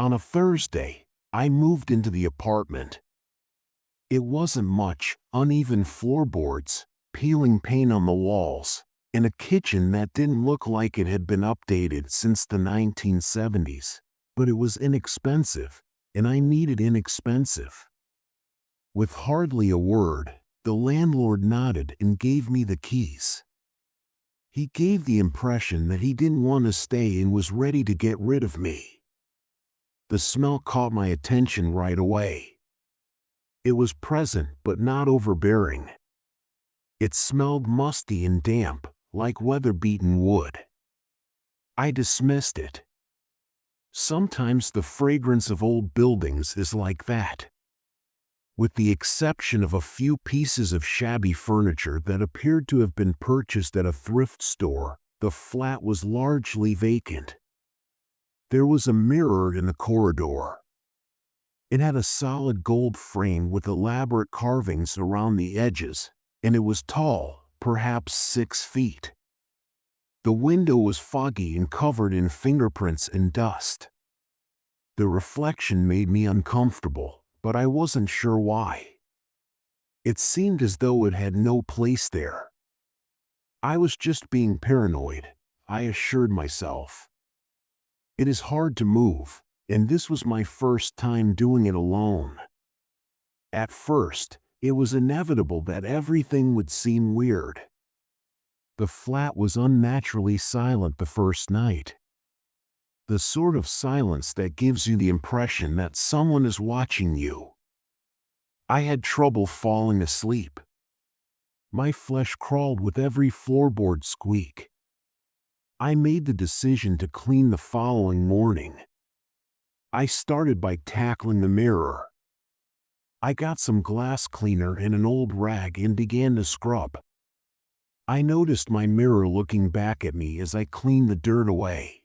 On a Thursday, I moved into the apartment. It wasn't much: uneven floorboards, peeling paint on the walls, and a kitchen that didn't look like it had been updated since the 1970s. But it was inexpensive, and I needed inexpensive. With hardly a word, the landlord nodded and gave me the keys. He gave the impression that he didn't want to stay and was ready to get rid of me. The smell caught my attention right away. It was present but not overbearing. It smelled musty and damp, like weather-beaten wood. I dismissed it. Sometimes the fragrance of old buildings is like that. With the exception of a few pieces of shabby furniture that appeared to have been purchased at a thrift store, the flat was largely vacant. There was a mirror in the corridor. It had a solid gold frame with elaborate carvings around the edges, and it was tall, perhaps 6 feet. The window was foggy and covered in fingerprints and dust. The reflection made me uncomfortable, but I wasn't sure why. It seemed as though it had no place there. I was just being paranoid, I assured myself. It is hard to move, and this was my first time doing it alone. At first, it was inevitable that everything would seem weird. The flat was unnaturally silent the first night. The sort of silence that gives you the impression that someone is watching you. I had trouble falling asleep. My flesh crawled with every floorboard squeak. I made the decision to clean the following morning. I started by tackling the mirror. I got some glass cleaner and an old rag and began to scrub. I noticed my mirror looking back at me as I cleaned the dirt away.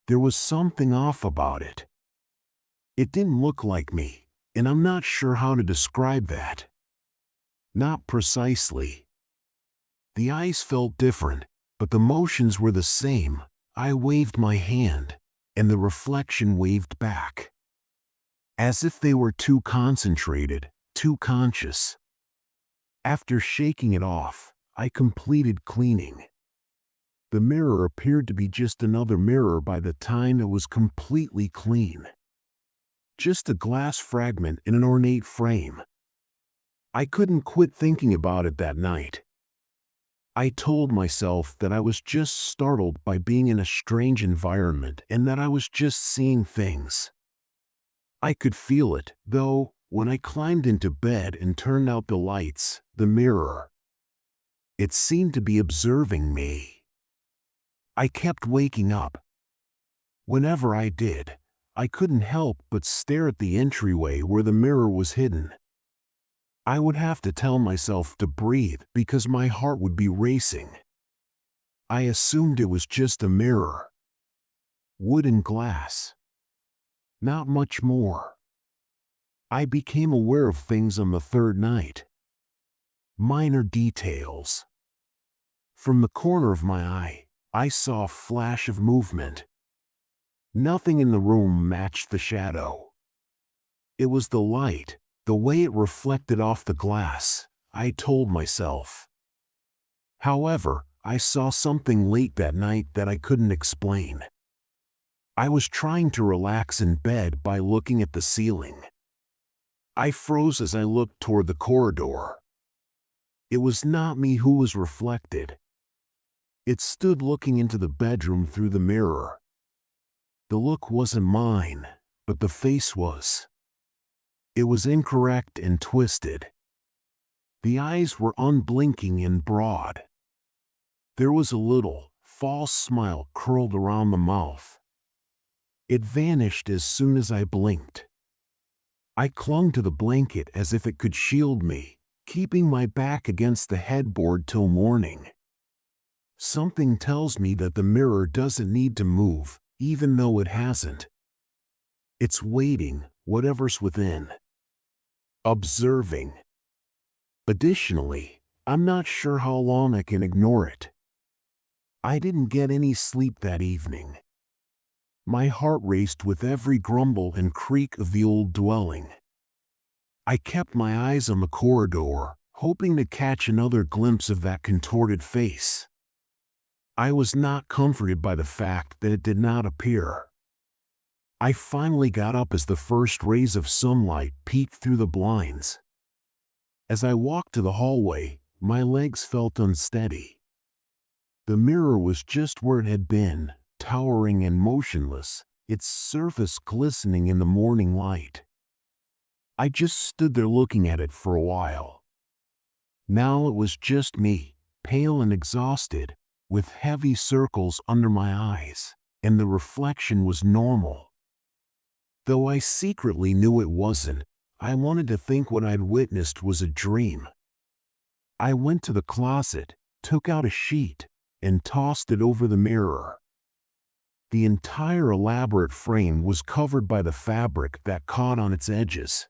There was something off about it. It didn't look like me, and I'm not sure how to describe that. Not precisely. The eyes felt different, but the motions were the same. I waved my hand, and the reflection waved back. As if they were too concentrated, too conscious. After shaking it off, I completed cleaning. The mirror appeared to be just another mirror by the time it was completely clean. Just a glass fragment in an ornate frame. I couldn't quit thinking about it that night. I told myself that I was just startled by being in a strange environment and that I was just seeing things. I could feel it, though, when I climbed into bed and turned out the lights, the mirror. It seemed to be observing me. I kept waking up. Whenever I did, I couldn't help but stare at the entryway where the mirror was hidden. I would have to tell myself to breathe because my heart would be racing. I assumed it was just a mirror. Wood and glass. Not much more. I became aware of things on the third night. Minor details. From the corner of my eye, I saw a flash of movement. Nothing in the room matched the shadow. It was the light, the way it reflected off the glass, I told myself. However, I saw something late that night that I couldn't explain. I was trying to relax in bed by looking at the ceiling. I froze as I looked toward the corridor. It was not me who was reflected. It stood looking into the bedroom through the mirror. The look wasn't mine, but the face was. It was incorrect and twisted. The eyes were unblinking and broad. There was a little, false smile curled around the mouth. It vanished as soon as I blinked. I clung to the blanket as if it could shield me, keeping my back against the headboard till morning. Something tells me that the mirror doesn't need to move, even though it hasn't. It's waiting, whatever's within. Observing. Additionally, I'm not sure how long I can ignore it. I didn't get any sleep that evening. My heart raced with every grumble and creak of the old dwelling. I kept my eyes on the corridor, hoping to catch another glimpse of that contorted face. I was not comforted by the fact that it did not appear. I finally got up as the first rays of sunlight peeked through the blinds. As I walked to the hallway, my legs felt unsteady. The mirror was just where it had been, towering and motionless, its surface glistening in the morning light. I just stood there looking at it for a while. Now it was just me, pale and exhausted, with heavy circles under my eyes, and the reflection was normal. Though I secretly knew it wasn't, I wanted to think what I'd witnessed was a dream. I went to the closet, took out a sheet, and tossed it over the mirror. The entire elaborate frame was covered by the fabric that caught on its edges.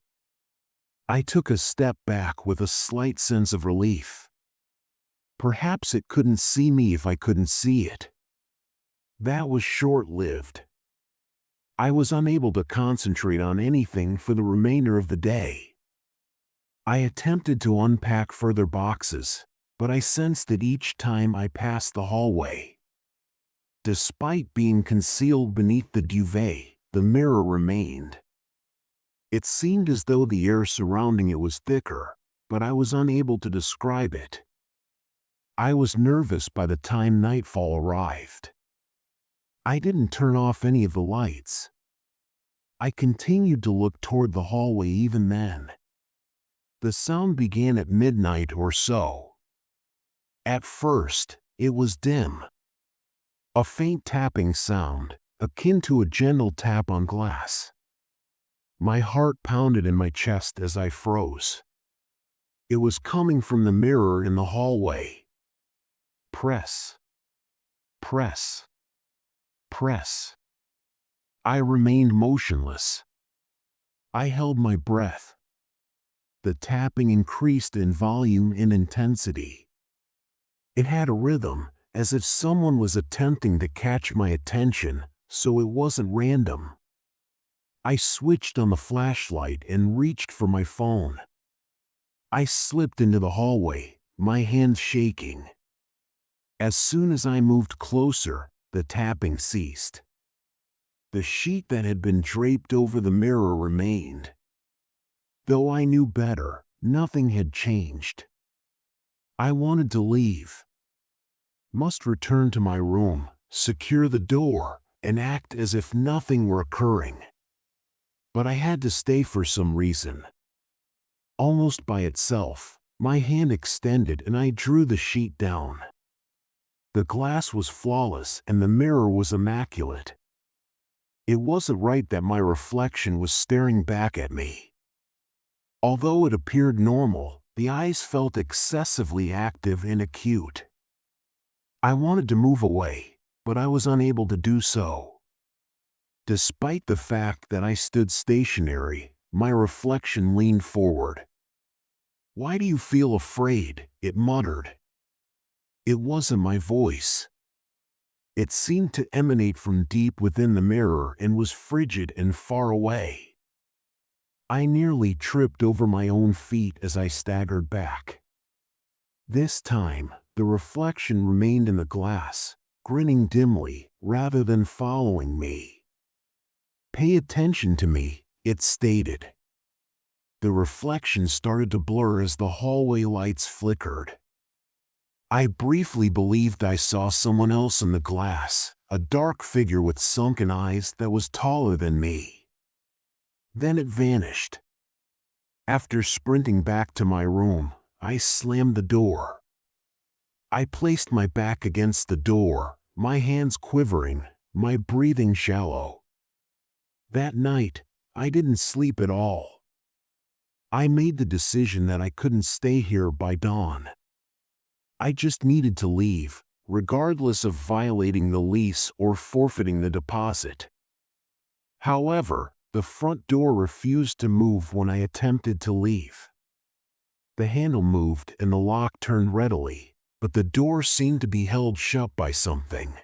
I took a step back with a slight sense of relief. Perhaps it couldn't see me if I couldn't see it. That was short-lived. I was unable to concentrate on anything for the remainder of the day. I attempted to unpack further boxes, but I sensed that each time I passed the hallway. Despite being concealed beneath the duvet, the mirror remained. It seemed as though the air surrounding it was thicker, but I was unable to describe it. I was nervous by the time nightfall arrived. I didn't turn off any of the lights. I continued to look toward the hallway even then. The sound began at midnight or so. At first, it was dim. A faint tapping sound, akin to a gentle tap on glass. My heart pounded in my chest as I froze. It was coming from the mirror in the hallway. Press. Press. Press. I remained motionless. I held my breath. The tapping increased in volume and intensity. It had a rhythm, as if someone was attempting to catch my attention, so it wasn't random. I switched on the flashlight and reached for my phone. I slipped into the hallway, my hands shaking. As soon as I moved closer, the tapping ceased. The sheet that had been draped over the mirror remained. Though I knew better, nothing had changed. I wanted to leave. Must return to my room, secure the door, and act as if nothing were occurring. But I had to stay for some reason. Almost by itself, my hand extended and I drew the sheet down. The glass was flawless and the mirror was immaculate. It wasn't right that my reflection was staring back at me. Although it appeared normal, the eyes felt excessively active and acute. I wanted to move away, but I was unable to do so. Despite the fact that I stood stationary, my reflection leaned forward. "Why do you feel afraid?" it muttered. It wasn't my voice. It seemed to emanate from deep within the mirror and was frigid and far away. I nearly tripped over my own feet as I staggered back. This time, the reflection remained in the glass, grinning dimly, rather than following me. "Pay attention to me," it stated. The reflection started to blur as the hallway lights flickered. I briefly believed I saw someone else in the glass, a dark figure with sunken eyes that was taller than me. Then it vanished. After sprinting back to my room, I slammed the door. I placed my back against the door, my hands quivering, my breathing shallow. That night, I didn't sleep at all. I made the decision that I couldn't stay here by dawn. I just needed to leave, regardless of violating the lease or forfeiting the deposit. However, the front door refused to move when I attempted to leave. The handle moved and the lock turned readily, but the door seemed to be held shut by something.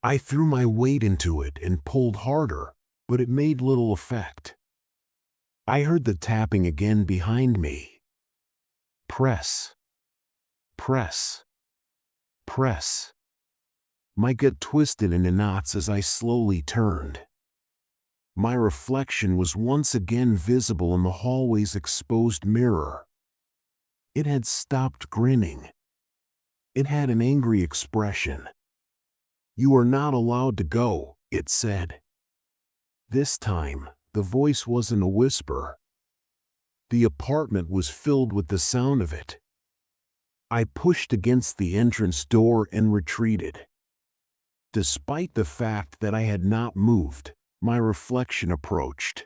I threw my weight into it and pulled harder, but it made little effect. I heard the tapping again behind me. Press. Press. Press. My gut twisted into knots as I slowly turned. My reflection was once again visible in the hallway's exposed mirror. It had stopped grinning. It had an angry expression. "You are not allowed to go," it said. This time, the voice wasn't a whisper. The apartment was filled with the sound of it. I pushed against the entrance door and retreated. Despite the fact that I had not moved, my reflection approached.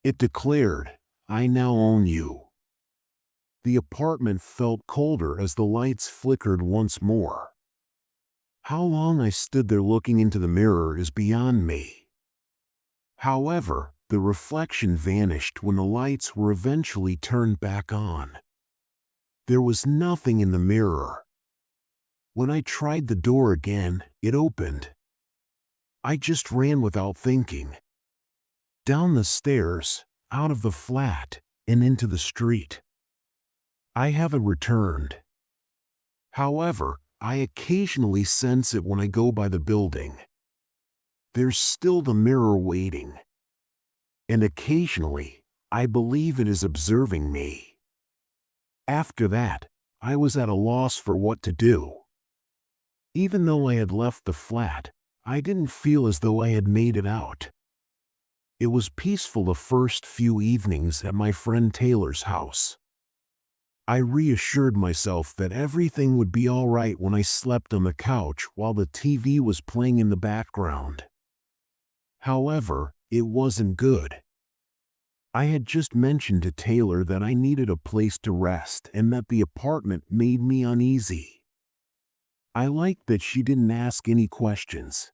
It declared, "I now own you." The apartment felt colder as the lights flickered once more. How long I stood there looking into the mirror is beyond me. However, the reflection vanished when the lights were eventually turned back on. There was nothing in the mirror. When I tried the door again, it opened. I just ran without thinking. Down the stairs, out of the flat, and into the street. I haven't returned. However, I occasionally sense it when I go by the building. There's still the mirror waiting. And occasionally, I believe it is observing me. After that, I was at a loss for what to do. Even though I had left the flat, I didn't feel as though I had made it out. It was peaceful the first few evenings at my friend Taylor's house. I reassured myself that everything would be all right when I slept on the couch while the TV was playing in the background. However, it wasn't good. I had just mentioned to Taylor that I needed a place to rest and that the apartment made me uneasy. I liked that she didn't ask any questions.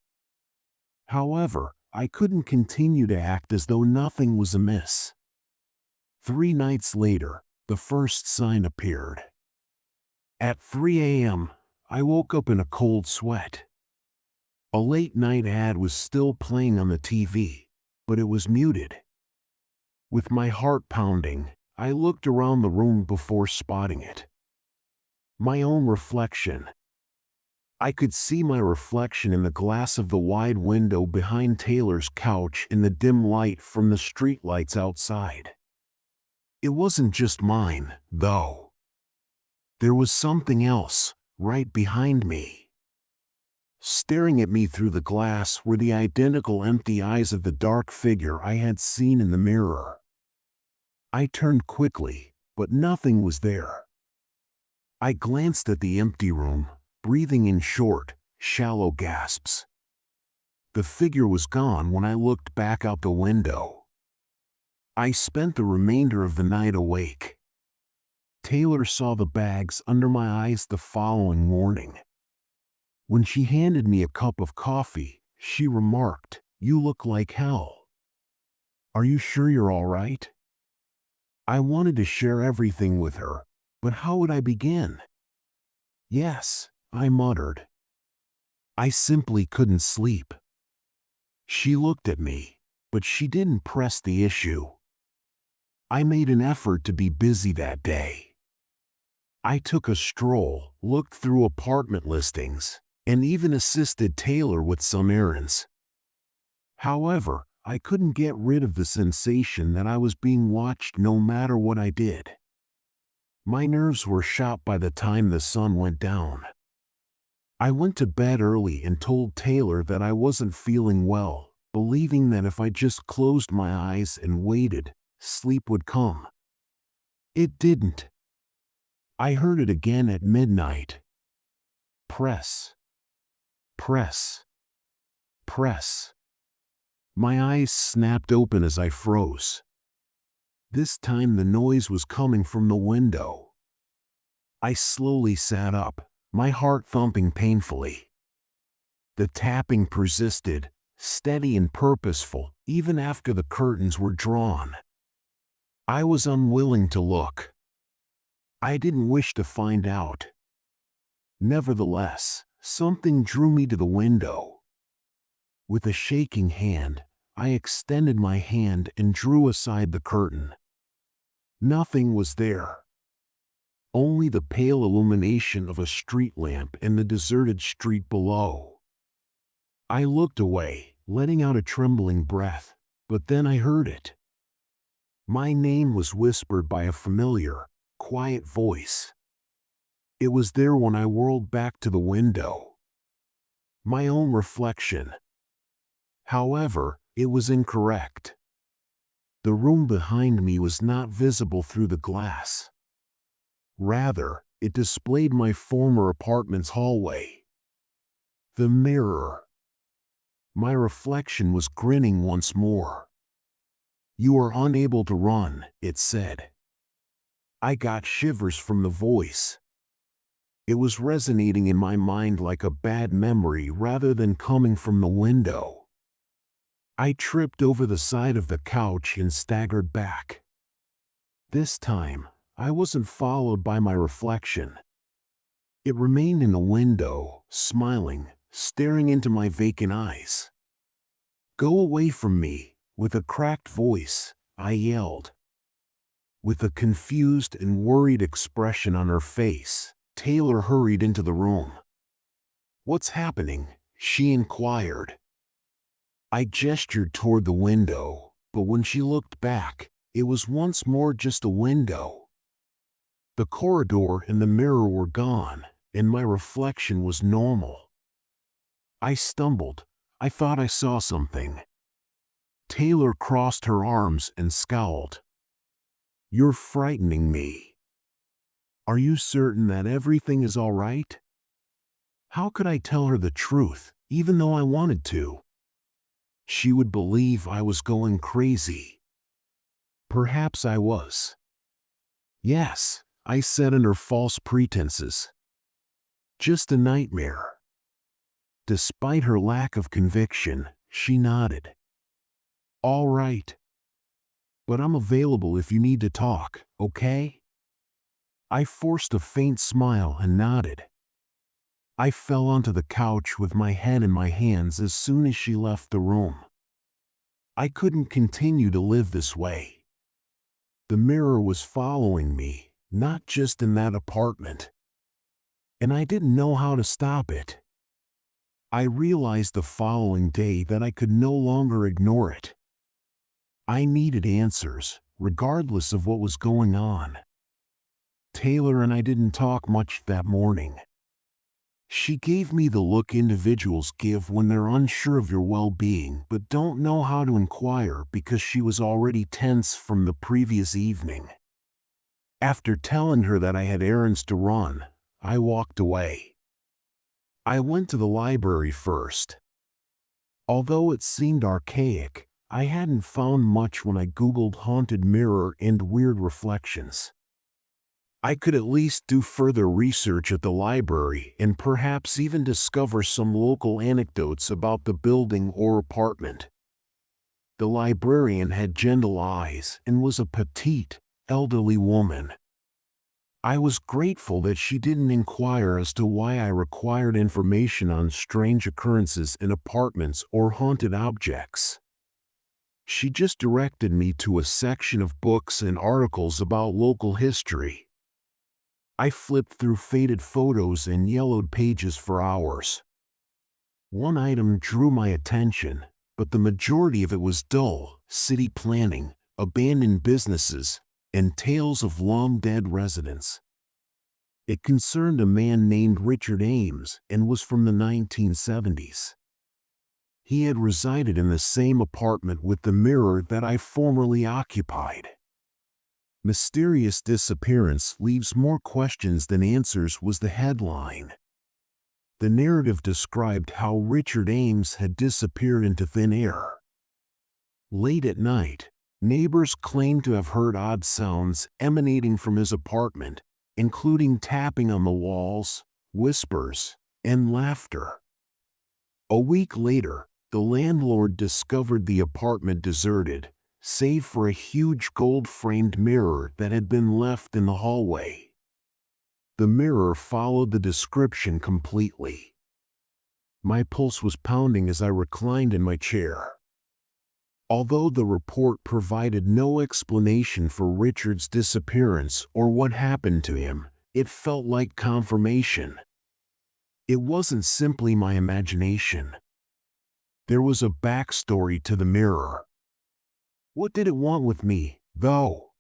However, I couldn't continue to act as though nothing was amiss. 3 nights later, the first sign appeared. At 3 a.m., I woke up in a cold sweat. A late-night ad was still playing on the TV, but it was muted. With my heart pounding, I looked around the room before spotting it. My own reflection. I could see my reflection in the glass of the wide window behind Taylor's couch in the dim light from the streetlights outside. It wasn't just mine, though. There was something else, right behind me. Staring at me through the glass were the identical empty eyes of the dark figure I had seen in the mirror. I turned quickly, but nothing was there. I glanced at the empty room, breathing in short, shallow gasps. The figure was gone when I looked back out the window. I spent the remainder of the night awake. Taylor saw the bags under my eyes the following morning. When she handed me a cup of coffee, she remarked, "You look like hell. Are you sure you're all right?" I wanted to share everything with her, but how would I begin? "Yes," I muttered. I simply couldn't sleep. She looked at me, but she didn't press the issue. I made an effort to be busy that day. I took a stroll, looked through apartment listings, and even assisted Taylor with some errands. However, I couldn't get rid of the sensation that I was being watched no matter what I did. My nerves were shot by the time the sun went down. I went to bed early and told Taylor that I wasn't feeling well, believing that if I just closed my eyes and waited, sleep would come. It didn't. I heard it again at midnight. Press. Press. Press. My eyes snapped open as I froze. This time the noise was coming from the window. I slowly sat up, my heart thumping painfully. The tapping persisted, steady and purposeful, even after the curtains were drawn. I was unwilling to look. I didn't wish to find out. Nevertheless, something drew me to the window. With a shaking hand, I extended my hand and drew aside the curtain. Nothing was there. Only the pale illumination of a street lamp and the deserted street below. I looked away, letting out a trembling breath, but then I heard it. My name was whispered by a familiar, quiet voice. It was there when I whirled back to the window. My own reflection. However, it was incorrect. The room behind me was not visible through the glass. Rather, it displayed my former apartment's hallway. The mirror. My reflection was grinning once more. "You are unable to run," it said. I got shivers from the voice. It was resonating in my mind like a bad memory rather than coming from the window. I tripped over the side of the couch and staggered back. This time, I wasn't followed by my reflection. It remained in the window, smiling, staring into my vacant eyes. "Go away from me," with a cracked voice, I yelled. With a confused and worried expression on her face, Taylor hurried into the room. "What's happening?" she inquired. I gestured toward the window, but when she looked back, it was once more just a window. The corridor and the mirror were gone, and my reflection was normal. I stumbled. I thought I saw something. Taylor crossed her arms and scowled. "You're frightening me. Are you certain that everything is all right?" How could I tell her the truth, even though I wanted to? She would believe I was going crazy. Perhaps I was. "Yes," I said under false pretenses. "Just a nightmare." Despite her lack of conviction, she nodded. "All right. But I'm available if you need to talk, okay?" I forced a faint smile and nodded. I fell onto the couch with my head in my hands as soon as she left the room. I couldn't continue to live this way. The mirror was following me, not just in that apartment. And I didn't know how to stop it. I realized the following day that I could no longer ignore it. I needed answers, regardless of what was going on. Taylor and I didn't talk much that morning. She gave me the look individuals give when they're unsure of your well-being but don't know how to inquire because she was already tense from the previous evening. After telling her that I had errands to run, I walked away. I went to the library first. Although it seemed archaic, I hadn't found much when I Googled haunted mirror and weird reflections. I could at least do further research at the library and perhaps even discover some local anecdotes about the building or apartment. The librarian had gentle eyes and was a petite, elderly woman. I was grateful that she didn't inquire as to why I required information on strange occurrences in apartments or haunted objects. She just directed me to a section of books and articles about local history. I flipped through faded photos and yellowed pages for hours. One item drew my attention, but the majority of it was dull: city planning, abandoned businesses, and tales of long-dead residents. It concerned a man named Richard Ames and was from the 1970s. He had resided in the same apartment with the mirror that I formerly occupied. "Mysterious disappearance leaves more questions than answers" was the headline. The narrative described how Richard Ames had disappeared into thin air. Late at night, neighbors claimed to have heard odd sounds emanating from his apartment, including tapping on the walls, whispers, and laughter. A week later, the landlord discovered the apartment deserted, save for a huge gold-framed mirror that had been left in the hallway. The mirror followed the description completely. My pulse was pounding as I reclined in my chair. Although the report provided no explanation for Richard's disappearance or what happened to him, it felt like confirmation. It wasn't simply my imagination. There was a backstory to the mirror. What did it want with me, though?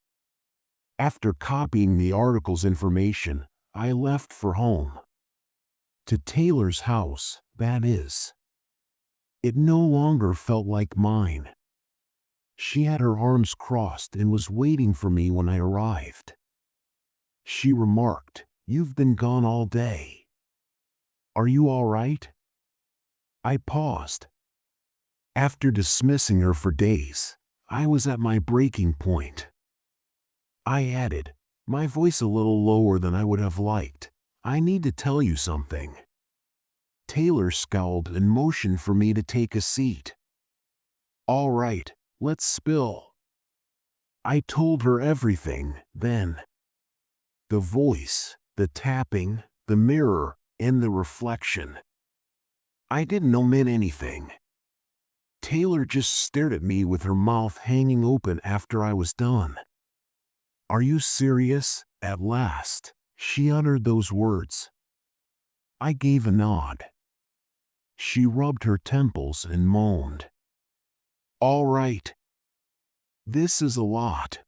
After copying the article's information, I left for home. To Taylor's house, that is. It no longer felt like mine. She had her arms crossed and was waiting for me when I arrived. She remarked, "You've been gone all day. Are you all right?" I paused. After dismissing her for days, I was at my breaking point. I added, my voice a little lower than I would have liked, "I need to tell you something." Taylor scowled and motioned for me to take a seat. "All right, let's spill." I told her everything, then. The voice, the tapping, the mirror, and the reflection. I didn't omit anything. Taylor just stared at me with her mouth hanging open after I was done. "Are you serious?" At last, she uttered those words. I gave a nod. She rubbed her temples and moaned. "All right. This is a lot.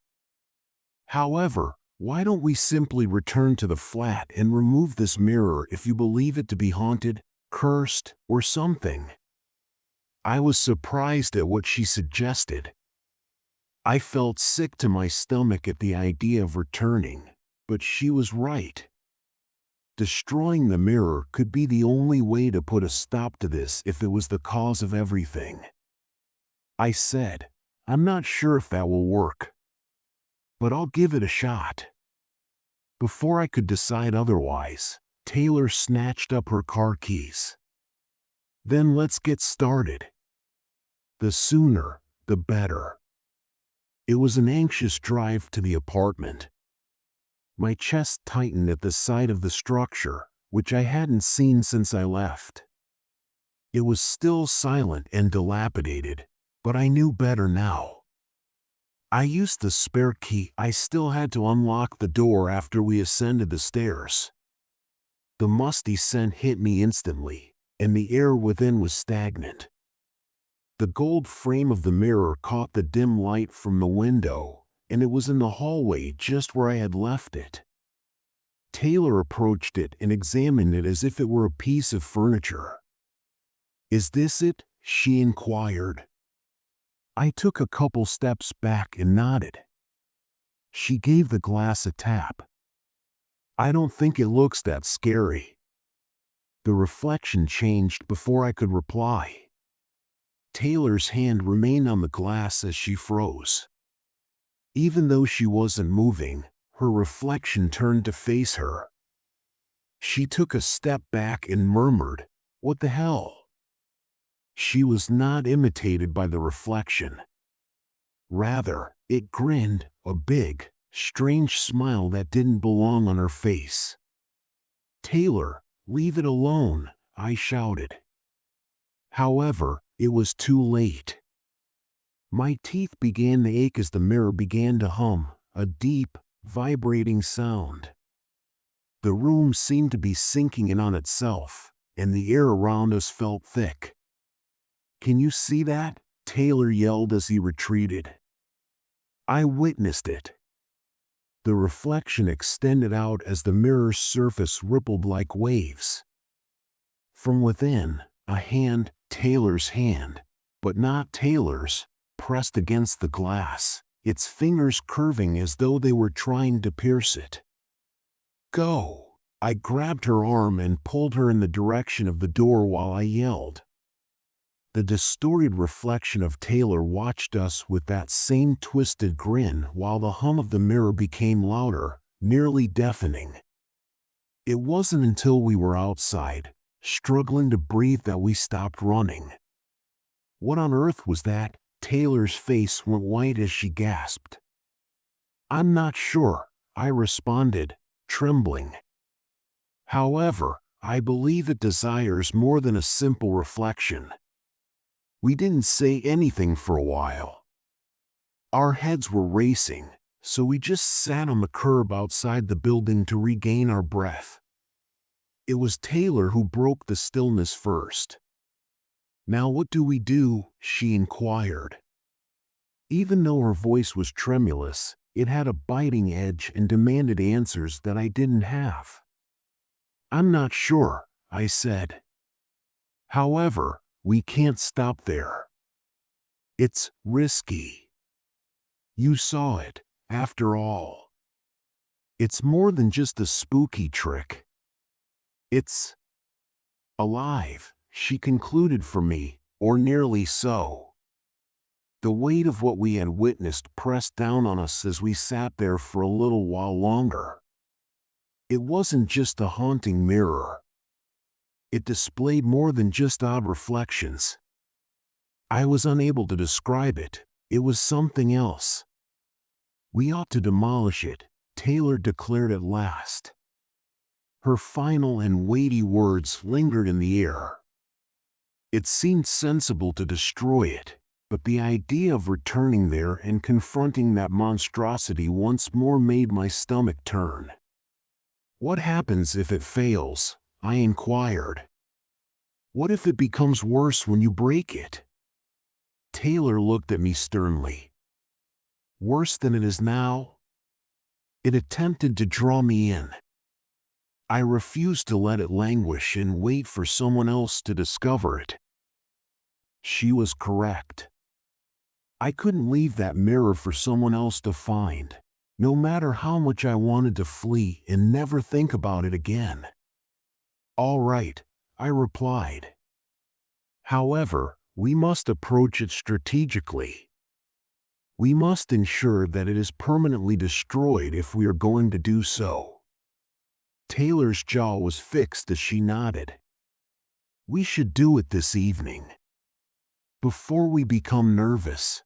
However, why don't we simply return to the flat and remove this mirror if you believe it to be haunted, cursed, or something?" I was surprised at what she suggested. I felt sick to my stomach at the idea of returning, but she was right. Destroying the mirror could be the only way to put a stop to this if it was the cause of everything. I said, "I'm not sure if that will work, but I'll give it a shot." Before I could decide otherwise, Taylor snatched up her car keys. "Then let's get started. The sooner, the better." It was an anxious drive to the apartment. My chest tightened at the sight of the structure, which I hadn't seen since I left. It was still silent and dilapidated, but I knew better now. I used the spare key. I still had to unlock the door after we ascended the stairs. The musty scent hit me instantly, and the air within was stagnant. The gold frame of the mirror caught the dim light from the window, and it was in the hallway just where I had left it. Taylor approached it and examined it as if it were a piece of furniture. "Is this it?" she inquired. I took a couple steps back and nodded. She gave the glass a tap. "I don't think it looks that scary." The reflection changed before I could reply. Taylor's hand remained on the glass as she froze. Even though she wasn't moving, her reflection turned to face her. She took a step back and murmured, "What the hell?" She was not imitated by the reflection. Rather, it grinned, a big, strange smile that didn't belong on her face. "Taylor, leave it alone," I shouted. However, it was too late. My teeth began to ache as the mirror began to hum, a deep, vibrating sound. The room seemed to be sinking in on itself, and the air around us felt thick. "Can you see that?" Taylor yelled as he retreated. I witnessed it. The reflection extended out as the mirror's surface rippled like waves. From within, a hand, Taylor's hand, but not Taylor's, pressed against the glass, its fingers curving as though they were trying to pierce it. "Go!" I grabbed her arm and pulled her in the direction of the door while I yelled. The distorted reflection of Taylor watched us with that same twisted grin while the hum of the mirror became louder, nearly deafening. It wasn't until we were outside, struggling to breathe, that we stopped running. "What on earth was that?" Taylor's face went white as she gasped. "I'm not sure," I responded, trembling. However, I believe it desires more than a simple reflection. We didn't say anything for a while. Our heads were racing, so we just sat on the curb outside the building to regain our breath. It was Taylor who broke the stillness first. "Now what do we do?" she inquired. Even though her voice was tremulous, it had a biting edge and demanded answers that I didn't have. "I'm not sure," I said. "However, we can't stop there. It's risky. You saw it, after all. It's more than just a spooky trick. It's alive," she concluded for me, or nearly so. The weight of what we had witnessed pressed down on us as we sat there for a little while longer. It wasn't just a haunting mirror. It displayed more than just odd reflections. I was unable to describe it. It was something else. "We ought to demolish it," Taylor declared at last. Her final and weighty words lingered in the air. It seemed sensible to destroy it, but the idea of returning there and confronting that monstrosity once more made my stomach turn. "What happens if it fails?" I inquired. "What if it becomes worse when you break it?" Taylor looked at me sternly. "Worse than it is now?" It attempted to draw me in. I refused to let it languish and wait for someone else to discover it. She was correct. I couldn't leave that mirror for someone else to find, no matter how much I wanted to flee and never think about it again. "All right," I replied. "However, we must approach it strategically. We must ensure that it is permanently destroyed if we are going to do so." Taylor's jaw was fixed as she nodded. "We should do it this evening, before we become nervous."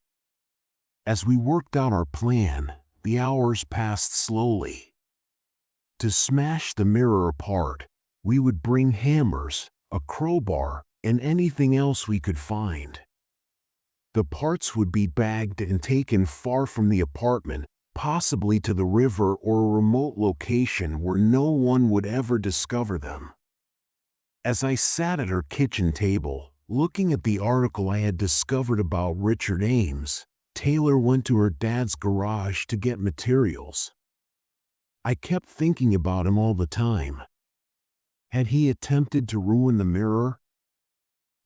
As we worked out our plan, the hours passed slowly. To smash the mirror apart, we would bring hammers, a crowbar, and anything else we could find. The parts would be bagged and taken far from the apartment, possibly to the river or a remote location where no one would ever discover them. As I sat at her kitchen table, looking at the article I had discovered about Richard Ames, Taylor went to her dad's garage to get materials. I kept thinking about him all the time. Had he attempted to ruin the mirror?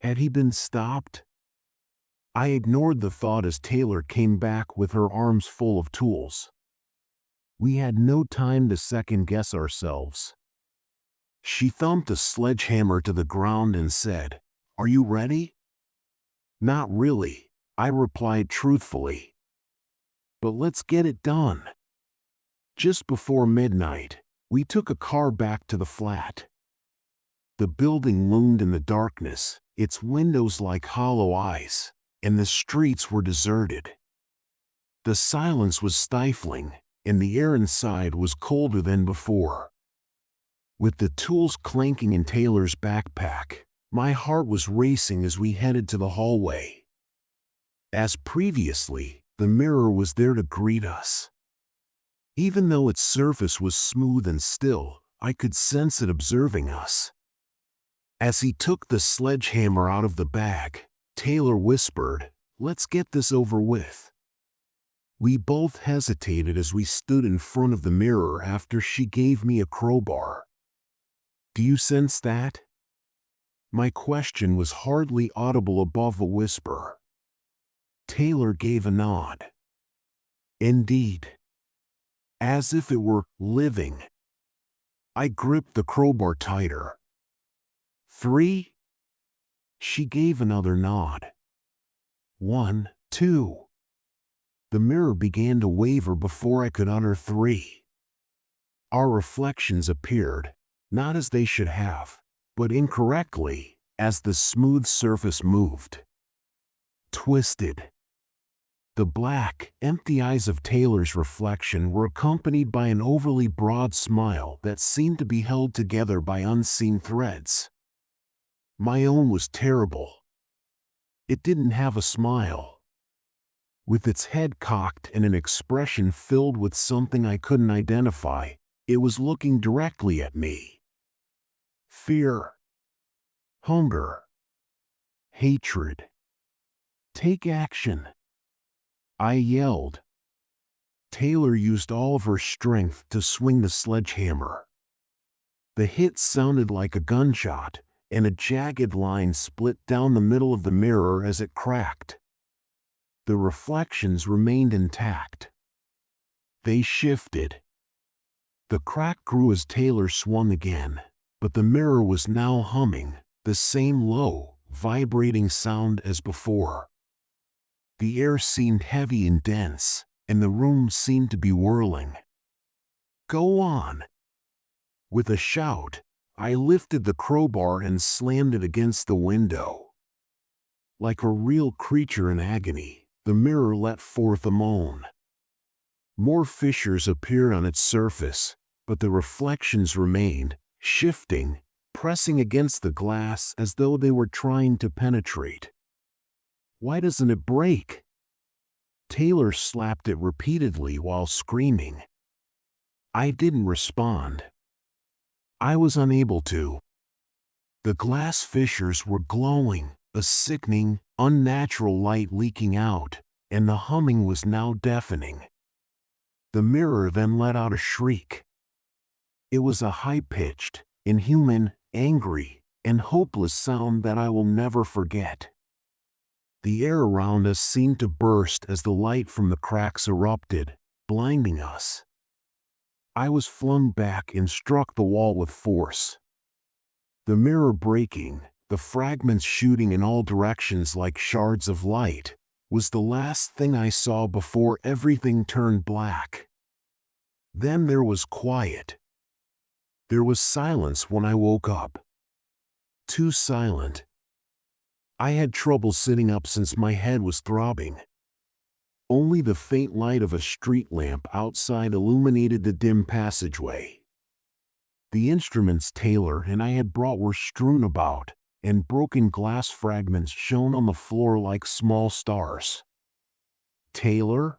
Had he been stopped? I ignored the thought as Taylor came back with her arms full of tools. We had no time to second-guess ourselves. She thumped a sledgehammer to the ground and said, "Are you ready?" "Not really," I replied truthfully. "But let's get it done." Just before midnight, we took a car back to the flat. The building loomed in the darkness, its windows like hollow eyes, and the streets were deserted. The silence was stifling, and the air inside was colder than before. With the tools clanking in Taylor's backpack, my heart was racing as we headed to the hallway. As previously, the mirror was there to greet us. Even though its surface was smooth and still, I could sense it observing us. As he took the sledgehammer out of the bag, Taylor whispered, "Let's get this over with." We both hesitated as we stood in front of the mirror after she gave me a crowbar. "Do you sense that?" My question was hardly audible above a whisper. Taylor gave a nod. "Indeed." As if it were living. I gripped the crowbar tighter. "3?" She gave another nod. 1, 2. The mirror began to waver before I could utter 3. Our reflections appeared, not as they should have, but incorrectly, as the smooth surface moved. Twisted. The black, empty eyes of Taylor's reflection were accompanied by an overly broad smile that seemed to be held together by unseen threads. My own was terrible. It didn't have a smile. With its head cocked and an expression filled with something I couldn't identify, it was looking directly at me. Fear. Hunger. Hatred. Take action. I yelled. Taylor used all of her strength to swing the sledgehammer. The hit sounded like a gunshot, and a jagged line split down the middle of the mirror as it cracked. The reflections remained intact. They shifted. The crack grew as Taylor swung again, but the mirror was now humming, the same low, vibrating sound as before. The air seemed heavy and dense, and the room seemed to be whirling. Go on. With a shout, I lifted the crowbar and slammed it against the window. Like a real creature in agony, the mirror let forth a moan. More fissures appeared on its surface, but the reflections remained, shifting, pressing against the glass as though they were trying to penetrate. Why doesn't it break? Taylor slapped it repeatedly while screaming. I didn't respond. I was unable to. The glass fissures were glowing, a sickening, unnatural light leaking out, and the humming was now deafening. The mirror then let out a shriek. It was a high-pitched, inhuman, angry, and hopeless sound that I will never forget. The air around us seemed to burst as the light from the cracks erupted, blinding us. I was flung back and struck the wall with force. The mirror breaking, the fragments shooting in all directions like shards of light, was the last thing I saw before everything turned black. Then there was quiet. There was silence when I woke up. Too silent. I had trouble sitting up since my head was throbbing. Only the faint light of a street lamp outside illuminated the dim passageway. The instruments Taylor and I had brought were strewn about, and broken glass fragments shone on the floor like small stars. Taylor?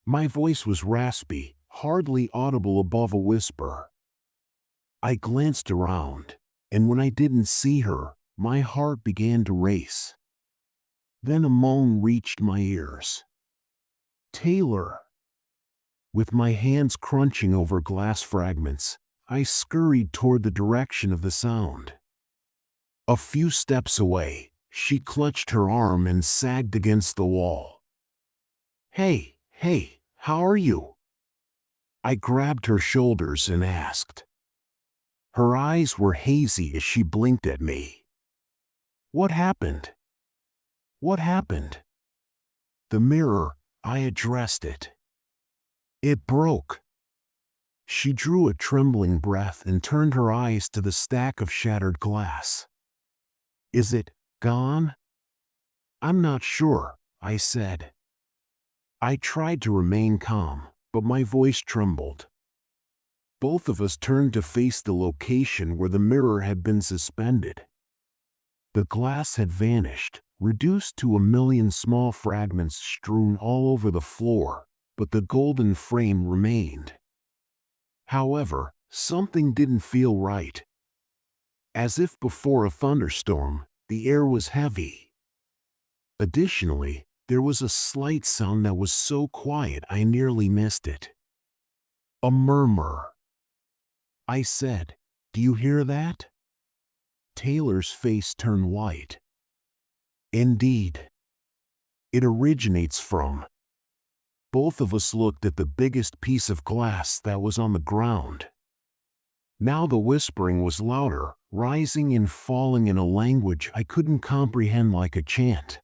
My voice was raspy, hardly audible above a whisper. I glanced around, and when I didn't see her, my heart began to race. Then a moan reached my ears. Taylor! With my hands crunching over glass fragments, I scurried toward the direction of the sound. A few steps away, she clutched her arm and sagged against the wall. Hey, how are you? I grabbed her shoulders and asked. Her eyes were hazy as she blinked at me. What happened? What happened? The mirror, I addressed it. It broke. She drew a trembling breath and turned her eyes to the stack of shattered glass. Is it gone? I'm not sure, I said. I tried to remain calm, but my voice trembled. Both of us turned to face the location where the mirror had been suspended. The glass had vanished, reduced to a million small fragments strewn all over the floor, but the golden frame remained. However, something didn't feel right. As if before a thunderstorm, the air was heavy. Additionally, there was a slight sound that was so quiet I nearly missed it. A murmur. I said, "Do you hear that?" Taylor's face turned white. Indeed. It originates from. Both of us looked at the biggest piece of glass that was on the ground. Now the whispering was louder, rising and falling in a language I couldn't comprehend like a chant.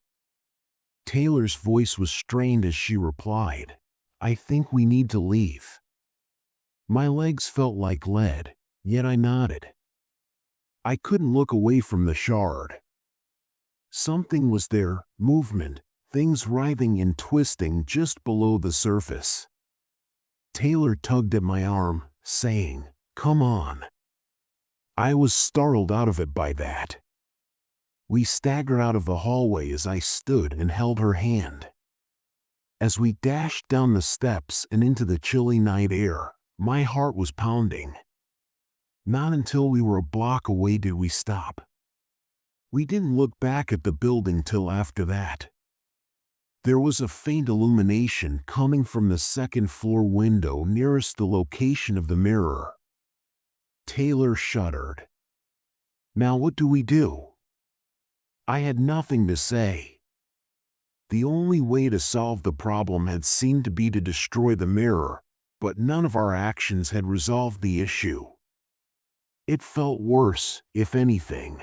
Taylor's voice was strained as she replied, "I think we need to leave." My legs felt like lead, yet I nodded. I couldn't look away from the shard. Something was there, movement, things writhing and twisting just below the surface. Taylor tugged at my arm, saying, "Come on." I was startled out of it by that. We staggered out of the hallway as I stood and held her hand. As we dashed down the steps and into the chilly night air, my heart was pounding. Not until we were a block away did we stop. We didn't look back at the building till after that. There was a faint illumination coming from the second-floor window nearest the location of the mirror. Taylor shuddered. "Now what do we do?" I had nothing to say. The only way to solve the problem had seemed to be to destroy the mirror, but none of our actions had resolved the issue. It felt worse, if anything.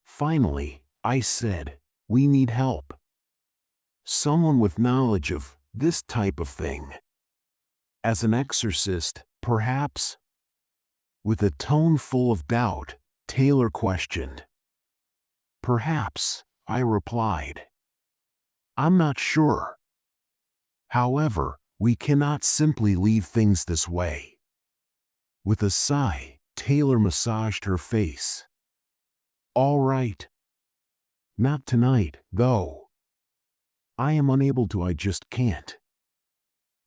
Finally, I said, "We need help. Someone with knowledge of this type of thing. As an exorcist, perhaps?" With a tone full of doubt, Taylor questioned. "Perhaps," I replied. "I'm not sure. However, we cannot simply leave things this way." With a sigh, Taylor massaged her face. "All right. Not tonight, though. I am unable to, I just can't."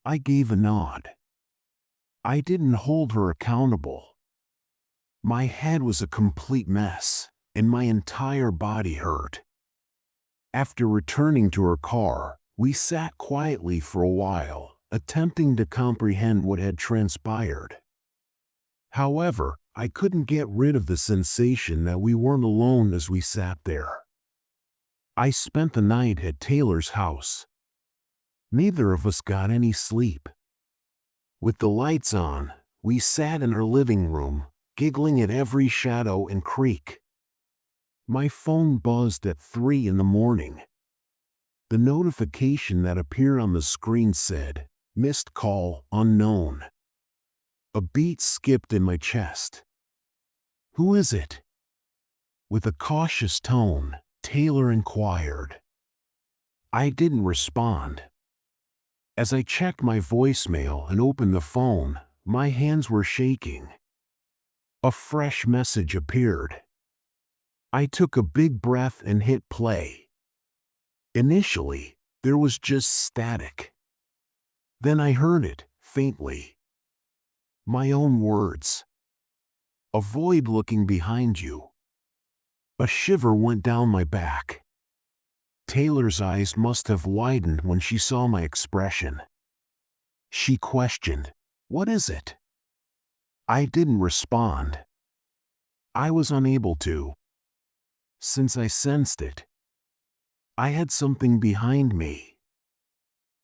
I gave a nod. I didn't hold her accountable. My head was a complete mess, and my entire body hurt. After returning to her car, we sat quietly for a while, attempting to comprehend what had transpired. However, I couldn't get rid of the sensation that we weren't alone as we sat there. I spent the night at Taylor's house. Neither of us got any sleep. With the lights on, we sat in her living room, giggling at every shadow and creak. My phone buzzed at 3 in the morning. The notification that appeared on the screen said, "Missed call, unknown." A beat skipped in my chest. "Who is it?" With a cautious tone, Taylor inquired. I didn't respond. As I checked my voicemail and opened the phone, my hands were shaking. A fresh message appeared. I took a big breath and hit play. Initially, there was just static. Then I heard it, faintly. My own words. "Avoid looking behind you." A shiver went down my back. Taylor's eyes must have widened when she saw my expression. She questioned, "What is it?" I didn't respond. I was unable to. Since I sensed it. I had something behind me.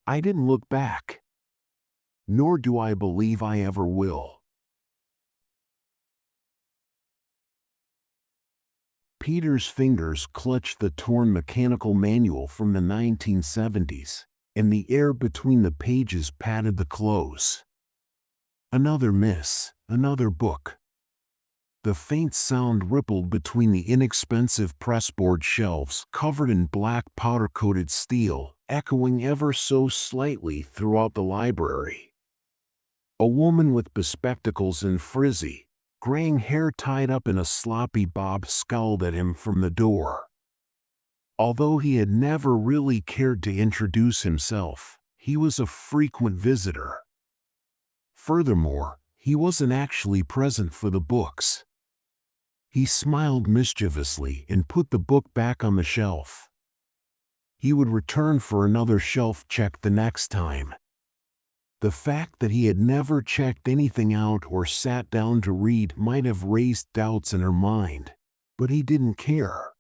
I didn't look back. Nor do I believe I ever will. Peter's fingers clutched the torn mechanical manual from the 1970s, and the air between the pages patted the close. Another miss, another book. The faint sound rippled between the inexpensive pressboard shelves covered in black powder-coated steel, echoing ever so slightly throughout the library. A woman with bespectacles and frizzy, graying hair tied up in a sloppy bob scowled at him from the door. Although he had never really cared to introduce himself, he was a frequent visitor. Furthermore, he wasn't actually present for the books. He smiled mischievously and put the book back on the shelf. He would return for another shelf check the next time. The fact that he had never checked anything out or sat down to read might have raised doubts in her mind, but he didn't care.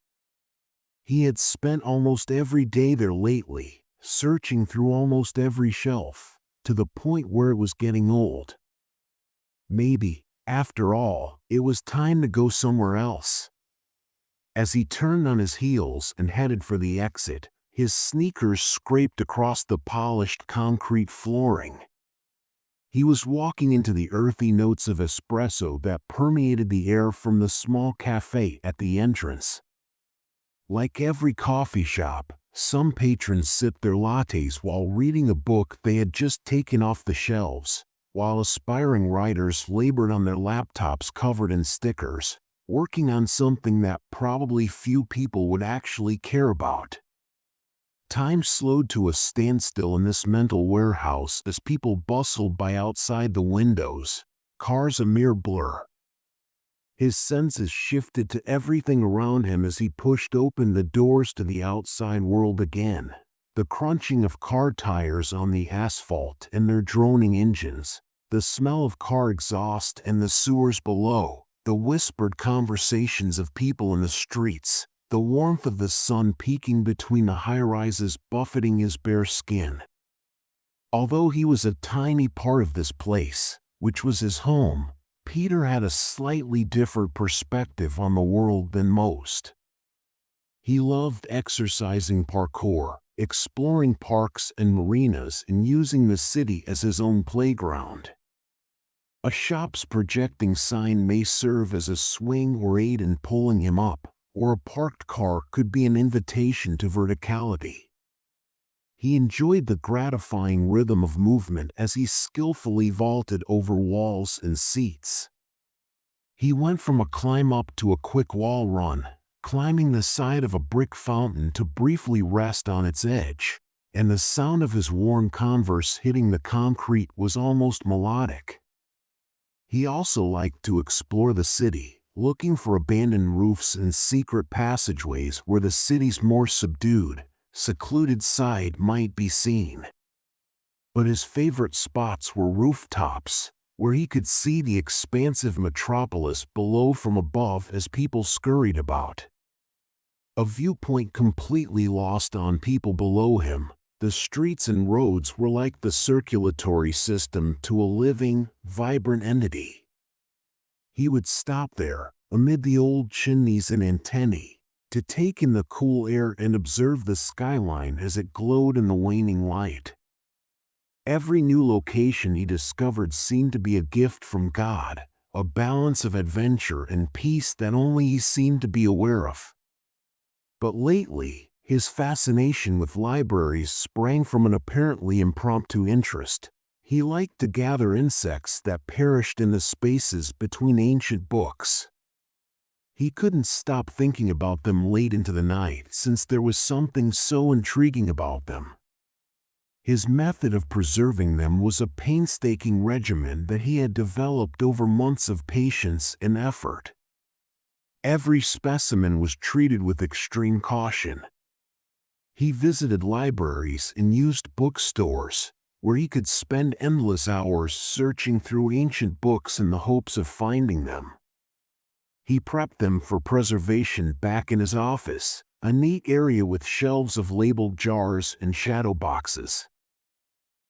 He had spent almost every day there lately, searching through almost every shelf, to the point where it was getting old. Maybe, after all, it was time to go somewhere else. As he turned on his heels and headed for the exit, his sneakers scraped across the polished concrete flooring. He was walking into the earthy notes of espresso that permeated the air from the small cafe at the entrance. Like every coffee shop, Some patrons sipped their lattes while reading a book they had just taken off the shelves, while aspiring writers labored on their laptops covered in stickers, working on something that probably few people would actually care about. Time slowed to a standstill in this mental warehouse as people bustled by outside the windows, cars a mere blur. His senses shifted to everything around him as he pushed open the doors to the outside world again. The crunching of car tires on the asphalt and their droning engines, the smell of car exhaust and the sewers below, the whispered conversations of people in the streets, the warmth of the sun peeking between the high-rises buffeting his bare skin. Although he was a tiny part of this place, which was his home, Peter had a slightly different perspective on the world than most. He loved exercising parkour, exploring parks and marinas, and using the city as his own playground. A shop's projecting sign may serve as a swing or aid in pulling him up, or a parked car could be an invitation to verticality. He enjoyed the gratifying rhythm of movement as he skillfully vaulted over walls and seats. He went from a climb up to a quick wall run, climbing the side of a brick fountain to briefly rest on its edge, and the sound of his worn Converse hitting the concrete was almost melodic. He also liked to explore the city, looking for abandoned roofs and secret passageways where the city's more subdued, secluded side might be seen. But his favorite spots were rooftops, where he could see the expansive metropolis below from above as people scurried about. A viewpoint completely lost on people below him, the streets and roads were like the circulatory system to a living, vibrant entity. He would stop there, amid the old chimneys and antennae, to take in the cool air and observe the skyline as it glowed in the waning light. Every new location he discovered seemed to be a gift from God, a balance of adventure and peace that only he seemed to be aware of. But lately, his fascination with libraries sprang from an apparently impromptu interest. He liked to gather insects that perished in the spaces between ancient books. He couldn't stop thinking about them late into the night since there was something so intriguing about them. His method of preserving them was a painstaking regimen that he had developed over months of patience and effort. Every specimen was treated with extreme caution. He visited libraries and used bookstores, where he could spend endless hours searching through ancient books in the hopes of finding them. He prepped them for preservation back in his office, a neat area with shelves of labeled jars and shadow boxes.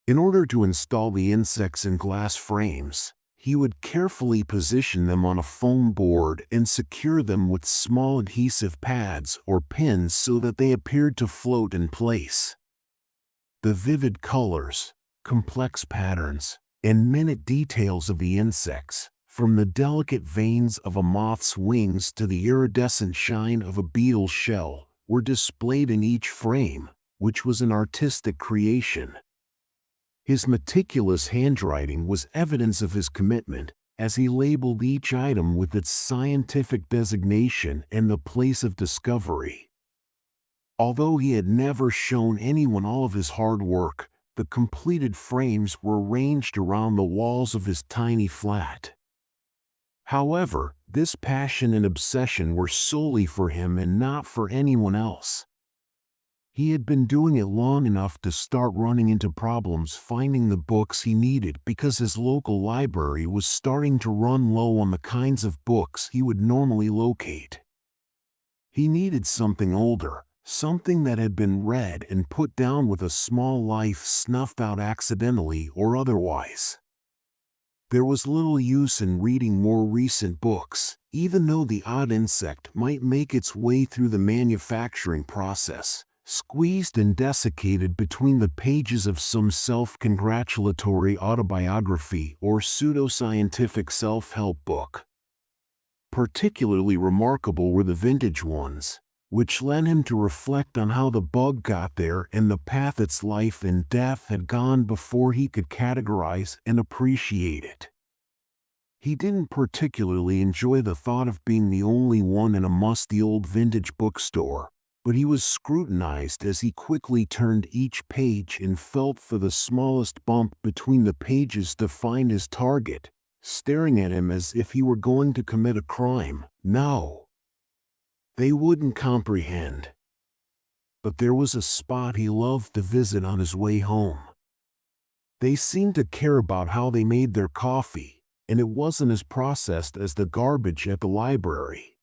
In order to install the insects in glass frames, he would carefully position them on a foam board and secure them with small adhesive pads or pins so that they appeared to float in place. The vivid colors, complex patterns, and minute details of the insects, from the delicate veins of a moth's wings to the iridescent shine of a beetle's shell, were displayed in each frame, which was an artistic creation. His meticulous handwriting was evidence of his commitment, as he labeled each item with its scientific designation and the place of discovery. Although he had never shown anyone all of his hard work, the completed frames were arranged around the walls of his tiny flat. However, this passion and obsession were solely for him and not for anyone else. He had been doing it long enough to start running into problems finding the books he needed because his local library was starting to run low on the kinds of books he would normally locate. He needed something older, something that had been read and put down with a small life snuffed out accidentally or otherwise. There was little use in reading more recent books, even though the odd insect might make its way through the manufacturing process, squeezed and desiccated between the pages of some self-congratulatory autobiography or pseudoscientific self-help book. Particularly remarkable were the vintage ones, which led him to reflect on how the bug got there and the path its life and death had gone before he could categorize and appreciate it. He didn't particularly enjoy the thought of being the only one in a musty old vintage bookstore, but he was scrutinized as he quickly turned each page and felt for the smallest bump between the pages to find his target, staring at him as if he were going to commit a crime. No, they wouldn't comprehend. But there was a spot he loved to visit on his way home. They seemed to care about how they made their coffee, and it wasn't as processed as the garbage at the library.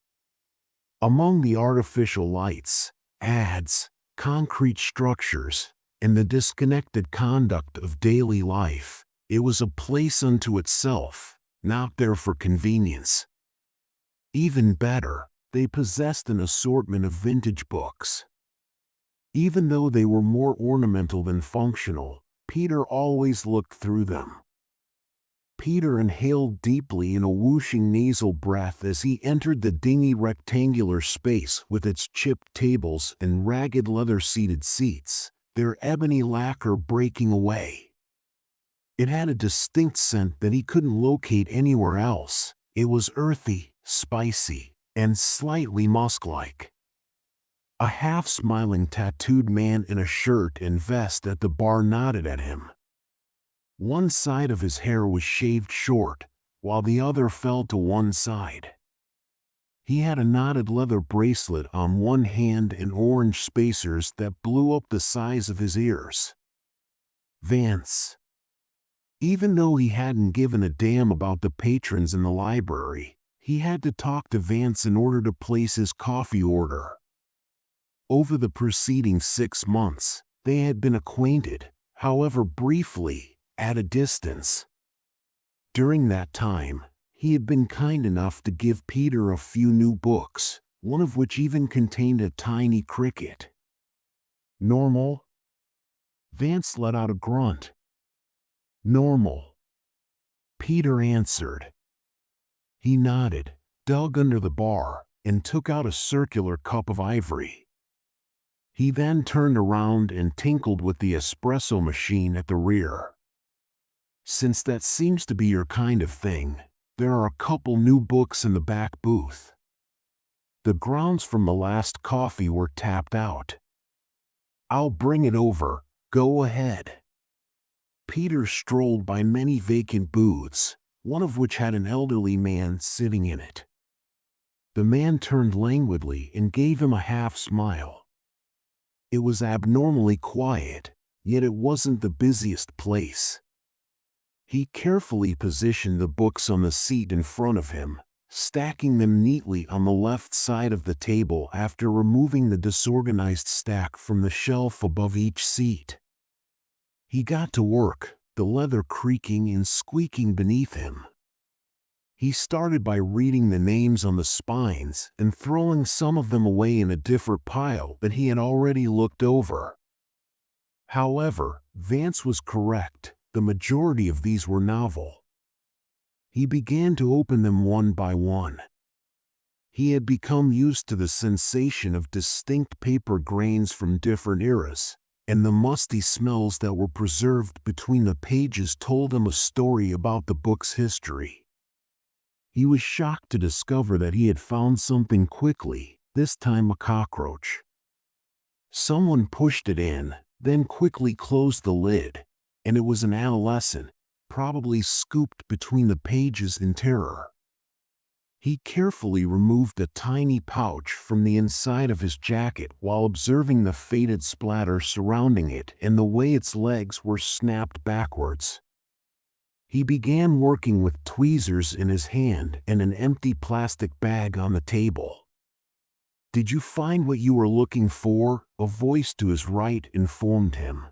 Among the artificial lights, ads, concrete structures, and the disconnected conduct of daily life, it was a place unto itself, not there for convenience. Even better, they possessed an assortment of vintage books. Even though they were more ornamental than functional, Peter always looked through them. Peter inhaled deeply in a whooshing nasal breath as he entered the dingy rectangular space with its chipped tables and ragged leather-seated seats, their ebony lacquer breaking away. It had a distinct scent that he couldn't locate anywhere else. It was earthy, spicy, and slightly musk-like. A half-smiling tattooed man in a shirt and vest at the bar nodded at him. One side of his hair was shaved short, while the other fell to one side. He had a knotted leather bracelet on one hand and orange spacers that blew up the size of his ears. Vance. Even though he hadn't given a damn about the patrons in the library, he had to talk to Vance in order to place his coffee order. Over the preceding 6 months, they had been acquainted, however briefly, at a distance. During that time, he had been kind enough to give Peter a few new books, one of which even contained a tiny cricket. Normal? Vance let out a grunt. Normal, Peter answered. He nodded, dug under the bar, and took out a circular cup of ivory. He then turned around and tinkled with the espresso machine at the rear. Since that seems to be your kind of thing, there are a couple new books in the back booth. The grounds from the last coffee were tapped out. I'll bring it over, go ahead. Peter strolled by many vacant booths, one of which had an elderly man sitting in it. The man turned languidly and gave him a half smile. It was abnormally quiet, yet it wasn't the busiest place. He carefully positioned the books on the seat in front of him, stacking them neatly on the left side of the table after removing the disorganized stack from the shelf above each seat. He got to work, the leather creaking and squeaking beneath him. He started by reading the names on the spines and throwing some of them away in a different pile that he had already looked over. However, Vance was correct. The majority of these were novel. He began to open them one by one. He had become used to the sensation of distinct paper grains from different eras, and the musty smells that were preserved between the pages told him a story about the book's history. He was shocked to discover that he had found something quickly, this time a cockroach. Someone pushed it in, then quickly closed the lid, and it was an adolescent, probably scooped between the pages in terror. He carefully removed a tiny pouch from the inside of his jacket while observing the faded splatter surrounding it and the way its legs were snapped backwards. He began working with tweezers in his hand and an empty plastic bag on the table. "Did you find what you were looking for?" a voice to his right informed him.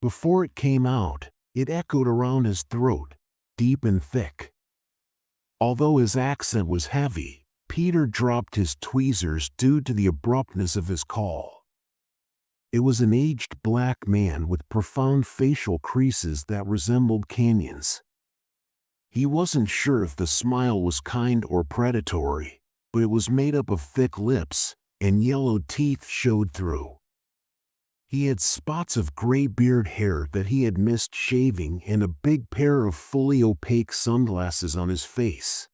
Before it came out, it echoed around his throat, deep and thick. Although his accent was heavy, Peter dropped his tweezers due to the abruptness of his call. It was an aged black man with profound facial creases that resembled canyons. He wasn't sure if the smile was kind or predatory, but it was made up of thick lips, and yellow teeth showed through. He had spots of gray beard hair that he had missed shaving and a big pair of fully opaque sunglasses on his face.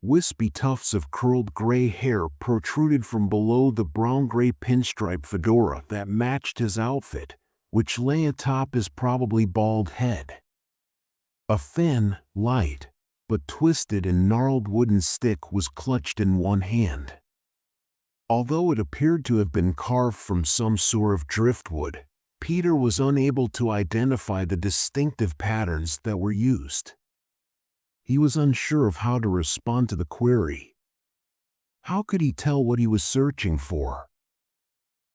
Wispy tufts of curled gray hair protruded from below the brown-gray pinstripe fedora that matched his outfit, which lay atop his probably bald head. A thin, light, but twisted and gnarled wooden stick was clutched in one hand. Although it appeared to have been carved from some sort of driftwood, Peter was unable to identify the distinctive patterns that were used. He was unsure of how to respond to the query. How could he tell what he was searching for?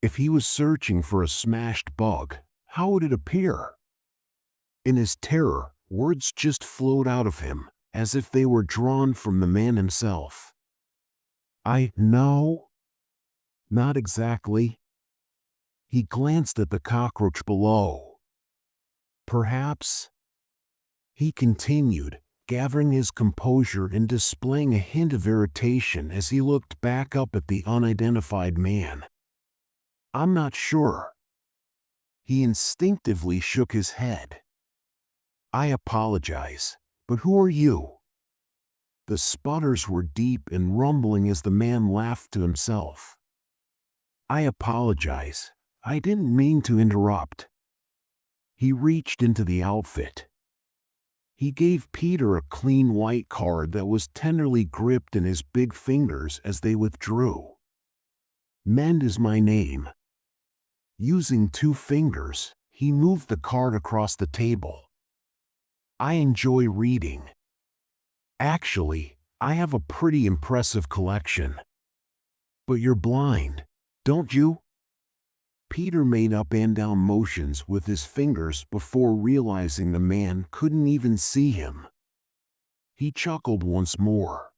If he was searching for a smashed bug, how would it appear? In his terror, words just flowed out of him, as if they were drawn from the man himself. No. Not exactly. He glanced at the cockroach below. Perhaps. He continued, gathering his composure and displaying a hint of irritation as he looked back up at the unidentified man. I'm not sure. He instinctively shook his head. I apologize, but who are you? The sputters were deep and rumbling as the man laughed to himself. I apologize. I didn't mean to interrupt. He reached into the outfit. He gave Peter a clean white card that was tenderly gripped in his big fingers as they withdrew. Mend is my name. Using 2 fingers, he moved the card across the table. I enjoy reading. Actually, I have a pretty impressive collection. But you're blind, don't you? Peter made up and down motions with his fingers before realizing the man couldn't even see him. He chuckled once more.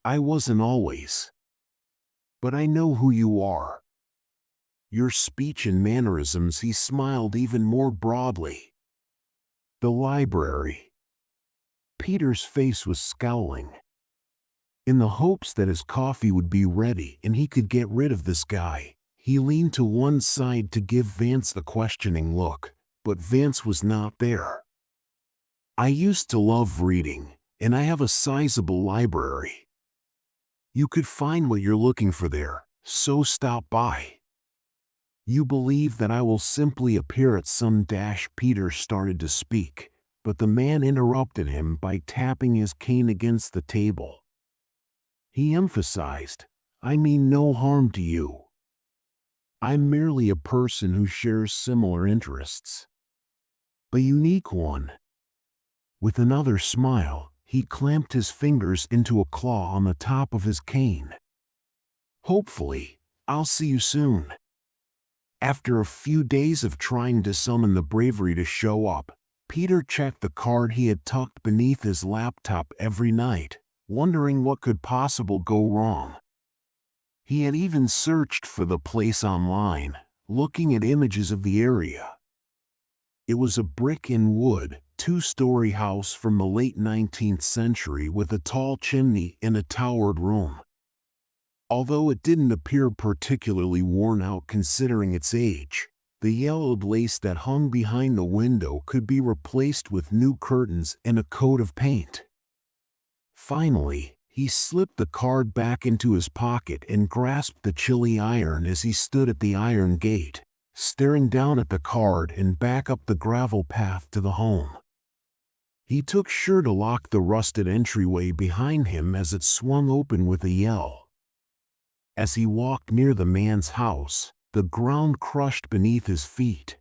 I wasn't always. But I know who you are. Your speech and mannerisms. He smiled even more broadly. The library. Peter's face was scowling. In the hopes that his coffee would be ready and he could get rid of this guy, he leaned to one side to give Vance the questioning look, but Vance was not there. I used to love reading, and I have a sizable library. You could find what you're looking for there, so stop by. You believe that I will simply appear at some dash. Peter started to speak, but the man interrupted him by tapping his cane against the table. He emphasized, I mean no harm to you. I'm merely a person who shares similar interests. A unique one. With another smile, he clamped his fingers into a claw on the top of his cane. Hopefully, I'll see you soon. After a few days of trying to summon the bravery to show up, Peter checked the card he had tucked beneath his laptop every night, wondering what could possibly go wrong. He had even searched for the place online, looking at images of the area. It was a brick and wood, 2-story house from the late 19th century with a tall chimney and a towered room. Although it didn't appear particularly worn out considering its age, the yellowed lace that hung behind the window could be replaced with new curtains and a coat of paint. Finally, he slipped the card back into his pocket and grasped the chilly iron as he stood at the iron gate, staring down at the card and back up the gravel path to the home. He took sure to lock the rusted entryway behind him as it swung open with a yell. As he walked near the man's house, the ground crushed beneath his feet.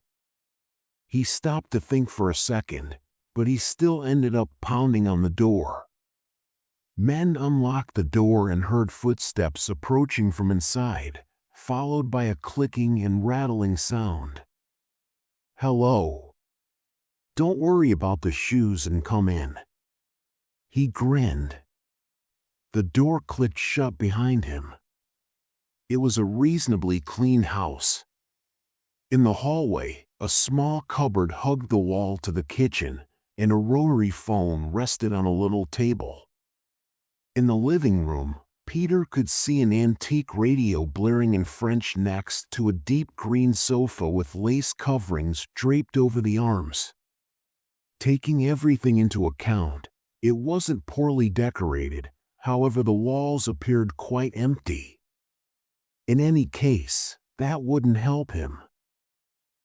He stopped to think for a second, but he still ended up pounding on the door. Men unlocked the door and heard footsteps approaching from inside, followed by a clicking and rattling sound. Hello. Don't worry about the shoes and come in. He grinned. The door clicked shut behind him. It was a reasonably clean house. In the hallway, a small cupboard hugged the wall to the kitchen, and a rotary phone rested on a little table. In the living room, Peter could see an antique radio blaring in French next to a deep green sofa with lace coverings draped over the arms. Taking everything into account, it wasn't poorly decorated, however the walls appeared quite empty. In any case, that wouldn't help him.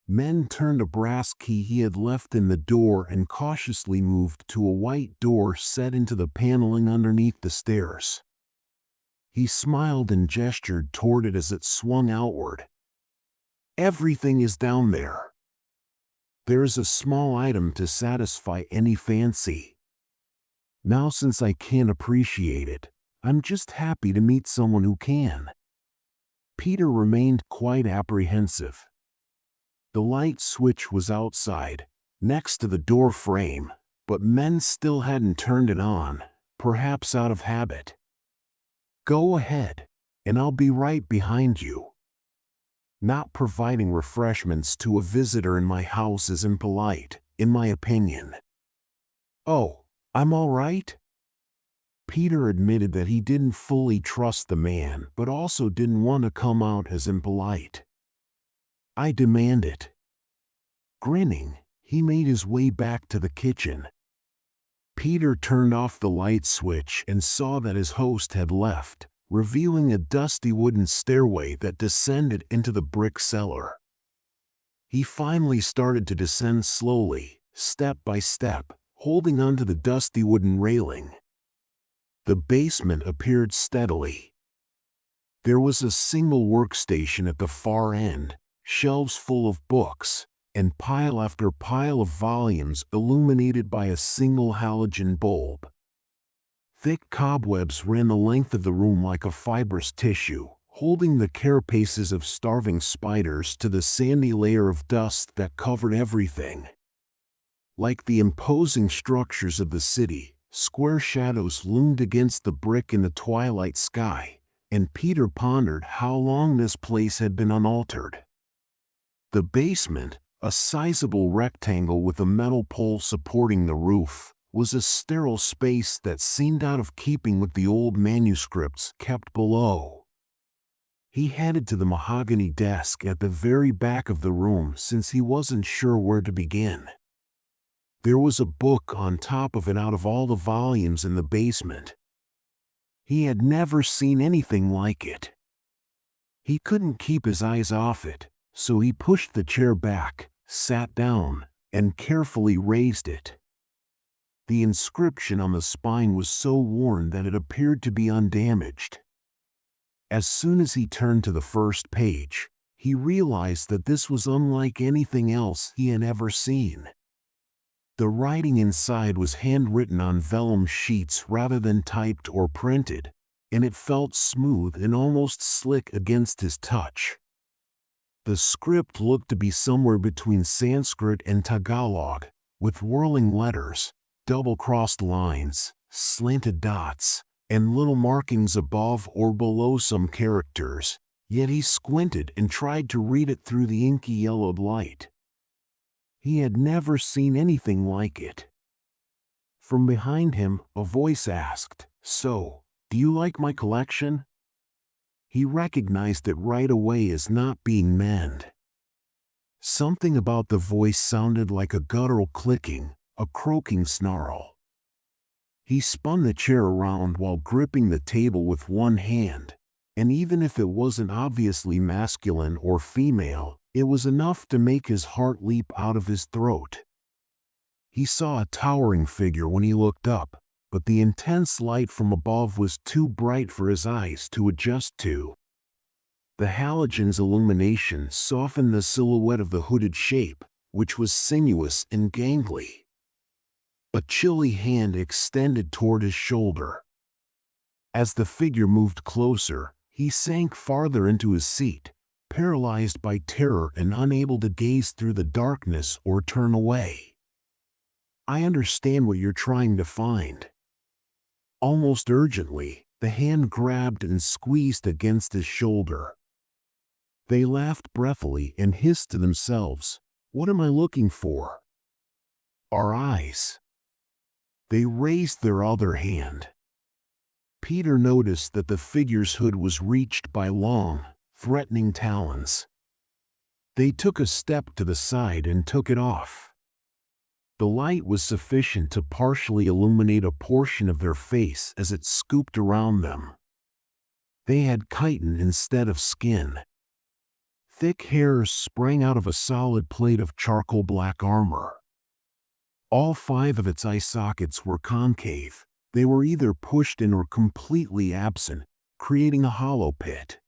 Men turned a brass key he had left in the door and cautiously moved to a white door set into the paneling underneath the stairs. He smiled and gestured toward it as it swung outward. Everything is down there. There is a small item to satisfy any fancy. Now since I can't appreciate it, I'm just happy to meet someone who can. Peter remained quite apprehensive. The light switch was outside, next to the door frame, but men still hadn't turned it on, perhaps out of habit. Go ahead, and I'll be right behind you. Not providing refreshments to a visitor in my house is impolite, in my opinion. Oh, I'm all right? Peter admitted that he didn't fully trust the man, but also didn't want to come out as impolite. I demand it. Grinning, he made his way back to the kitchen. Peter turned off the light switch and saw that his host had left, revealing a dusty wooden stairway that descended into the brick cellar. He finally started to descend slowly, step by step, holding onto the dusty wooden railing. The basement appeared steadily. There was a single workstation at the far end, shelves full of books, and pile after pile of volumes illuminated by a single halogen bulb. Thick cobwebs ran the length of the room like a fibrous tissue, holding the carapaces of starving spiders to the sandy layer of dust that covered everything. Like the imposing structures of the city, square shadows loomed against the brick in the twilight sky, and Peter pondered how long this place had been unaltered. The basement, a sizable rectangle with a metal pole supporting the roof, was a sterile space that seemed out of keeping with the old manuscripts kept below. He headed to the mahogany desk at the very back of the room since he wasn't sure where to begin. There was a book on top of it out of all the volumes in the basement. He had never seen anything like it. He couldn't keep his eyes off it, so he pushed the chair back, sat down, and carefully raised it. The inscription on the spine was so worn that it appeared to be undamaged. As soon as he turned to the first page, he realized that this was unlike anything else he had ever seen. The writing inside was handwritten on vellum sheets rather than typed or printed, and it felt smooth and almost slick against his touch. The script looked to be somewhere between Sanskrit and Tagalog, with whirling letters, double-crossed lines, slanted dots, and little markings above or below some characters, yet he squinted and tried to read it through the inky yellowed light. He had never seen anything like it. From behind him, a voice asked, "So, do you like my collection?" He recognized it right away as not being manned. Something about the voice sounded like a guttural clicking, a croaking snarl. He spun the chair around while gripping the table with one hand, and even if it wasn't obviously masculine or female, it was enough to make his heart leap out of his throat. He saw a towering figure when he looked up, but the intense light from above was too bright for his eyes to adjust to. The halogen's illumination softened the silhouette of the hooded shape, which was sinuous and gangly. A chilly hand extended toward his shoulder. As the figure moved closer, he sank farther into his seat, paralyzed by terror and unable to gaze through the darkness or turn away. "I understand what you're trying to find." Almost urgently, the hand grabbed and squeezed against his shoulder. They laughed breathily and hissed to themselves, "What am I looking for?" "Our eyes." They raised their other hand. Peter noticed that the figure's hood was reached by long, threatening talons. They took a step to the side and took it off. The light was sufficient to partially illuminate a portion of their face as it scooped around them. They had chitin instead of skin. Thick hairs sprang out of a solid plate of charcoal black armor. All 5 of its eye sockets were concave. They were either pushed in or completely absent, creating a hollow pit.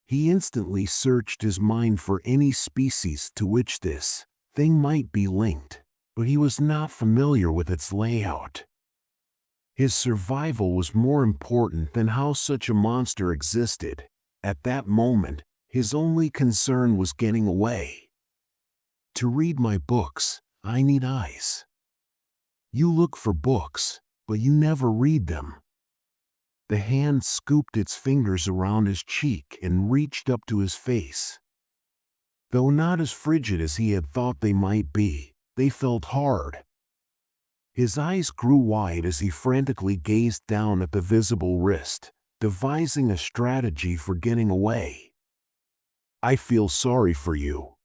He instantly searched his mind for any species to which this thing might be linked, but he was not familiar with its layout. His survival was more important than how such a monster existed. At that moment, his only concern was getting away. To read my books, I need eyes. You look for books, but you never read them. The hand scooped its fingers around his cheek and reached up to his face. Though not as frigid as he had thought they might be, they felt hard. His eyes grew wide as he frantically gazed down at the visible wrist, devising a strategy for getting away. I feel sorry for you.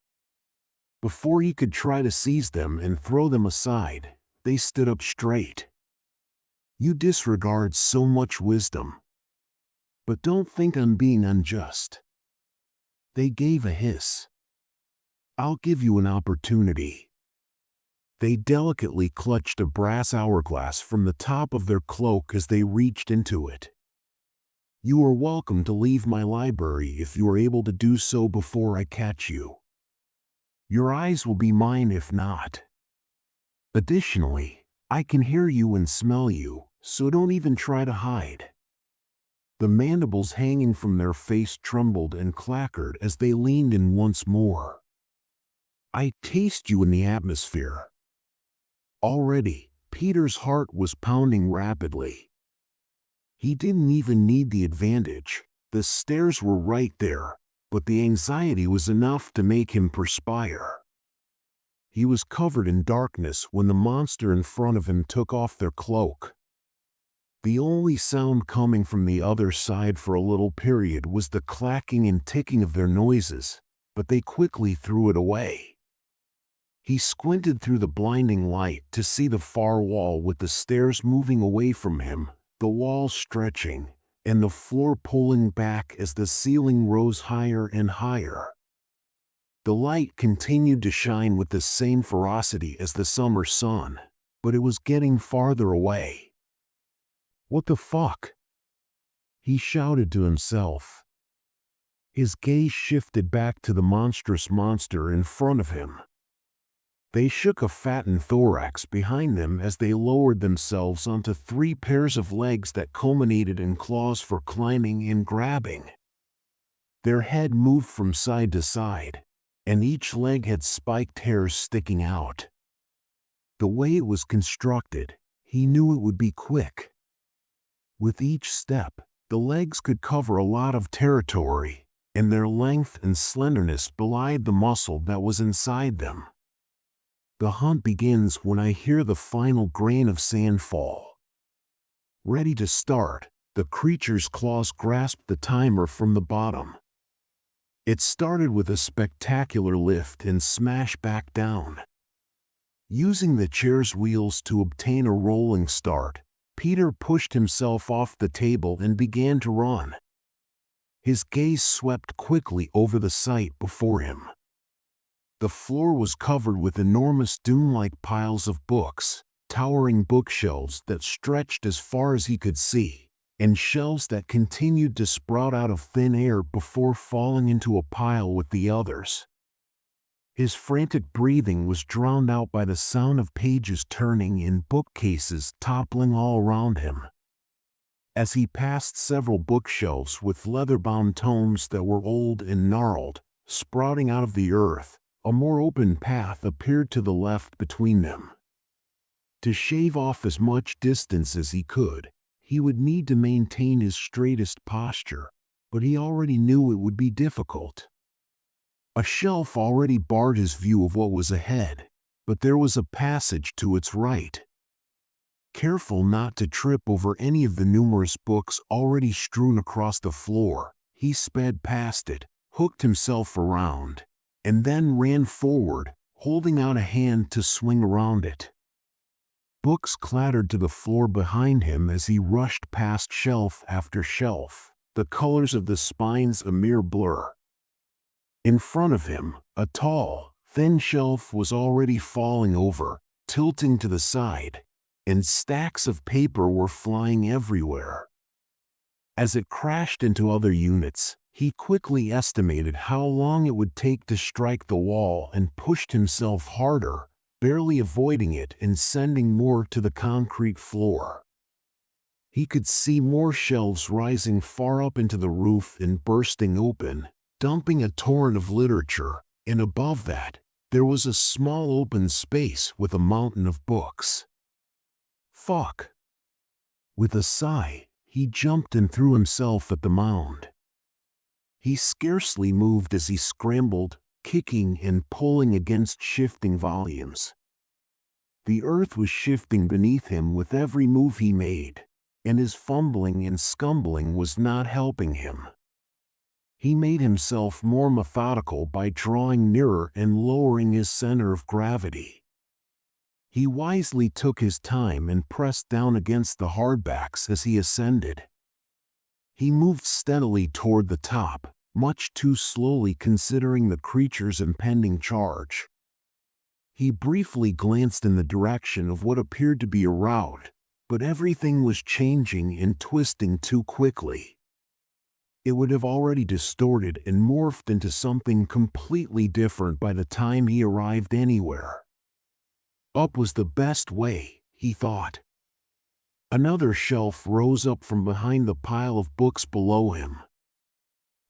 Before he could try to seize them and throw them aside, they stood up straight. You disregard so much wisdom. But don't think I'm being unjust. They gave a hiss. I'll give you an opportunity. They delicately clutched a brass hourglass from the top of their cloak as they reached into it. You are welcome to leave my library if you are able to do so before I catch you. Your eyes will be mine if not. Additionally, I can hear you and smell you, so don't even try to hide. The mandibles hanging from their face trembled and clackered as they leaned in once more. I taste you in the atmosphere. Already, Peter's heart was pounding rapidly. He didn't even need the advantage. The stairs were right there, but the anxiety was enough to make him perspire. He was covered in darkness when the monster in front of him took off their cloak. The only sound coming from the other side for a little period was the clacking and ticking of their noises, but they quickly threw it away. He squinted through the blinding light to see the far wall with the stairs moving away from him, the wall stretching, and the floor pulling back as the ceiling rose higher and higher. The light continued to shine with the same ferocity as the summer sun, but it was getting farther away. What the fuck? He shouted to himself. His gaze shifted back to the monstrous monster in front of him. They shook a fattened thorax behind them as they lowered themselves onto 3 pairs of legs that culminated in claws for climbing and grabbing. Their head moved from side to side, and each leg had spiked hairs sticking out. The way it was constructed, he knew it would be quick. With each step, the legs could cover a lot of territory, and their length and slenderness belied the muscle that was inside them. The hunt begins when I hear the final grain of sand fall. Ready to start, the creature's claws grasped the timer from the bottom. It started with a spectacular lift and smash back down. Using the chair's wheels to obtain a rolling start, Peter pushed himself off the table and began to run. His gaze swept quickly over the sight before him. The floor was covered with enormous dune-like piles of books, towering bookshelves that stretched as far as he could see, and shelves that continued to sprout out of thin air before falling into a pile with the others. His frantic breathing was drowned out by the sound of pages turning and bookcases toppling all around him. As he passed several bookshelves with leather-bound tomes that were old and gnarled, sprouting out of the earth, a more open path appeared to the left between them. To shave off as much distance as he could, he would need to maintain his straightest posture, but he already knew it would be difficult. A shelf already barred his view of what was ahead, but there was a passage to its right. Careful not to trip over any of the numerous books already strewn across the floor, he sped past it, hooked himself around, and then ran forward, holding out a hand to swing around it. Books clattered to the floor behind him as he rushed past shelf after shelf, the colors of the spines a mere blur. In front of him, a tall, thin shelf was already falling over, tilting to the side, and stacks of paper were flying everywhere. As it crashed into other units, he quickly estimated how long it would take to strike the wall and pushed himself harder, barely avoiding it and sending more to the concrete floor. He could see more shelves rising far up into the roof and bursting open, dumping a torrent of literature, and above that, there was a small open space with a mountain of books. Fuck! With a sigh, he jumped and threw himself at the mound. He scarcely moved as he scrambled, kicking and pulling against shifting volumes. The earth was shifting beneath him with every move he made, and his fumbling and scumbling was not helping him. He made himself more methodical by drawing nearer and lowering his center of gravity. He wisely took his time and pressed down against the hardbacks as he ascended. He moved steadily toward the top, much too slowly considering the creature's impending charge. He briefly glanced in the direction of what appeared to be a route, but everything was changing and twisting too quickly. It would have already distorted and morphed into something completely different by the time he arrived anywhere. Up was the best way, he thought. Another shelf rose up from behind the pile of books below him.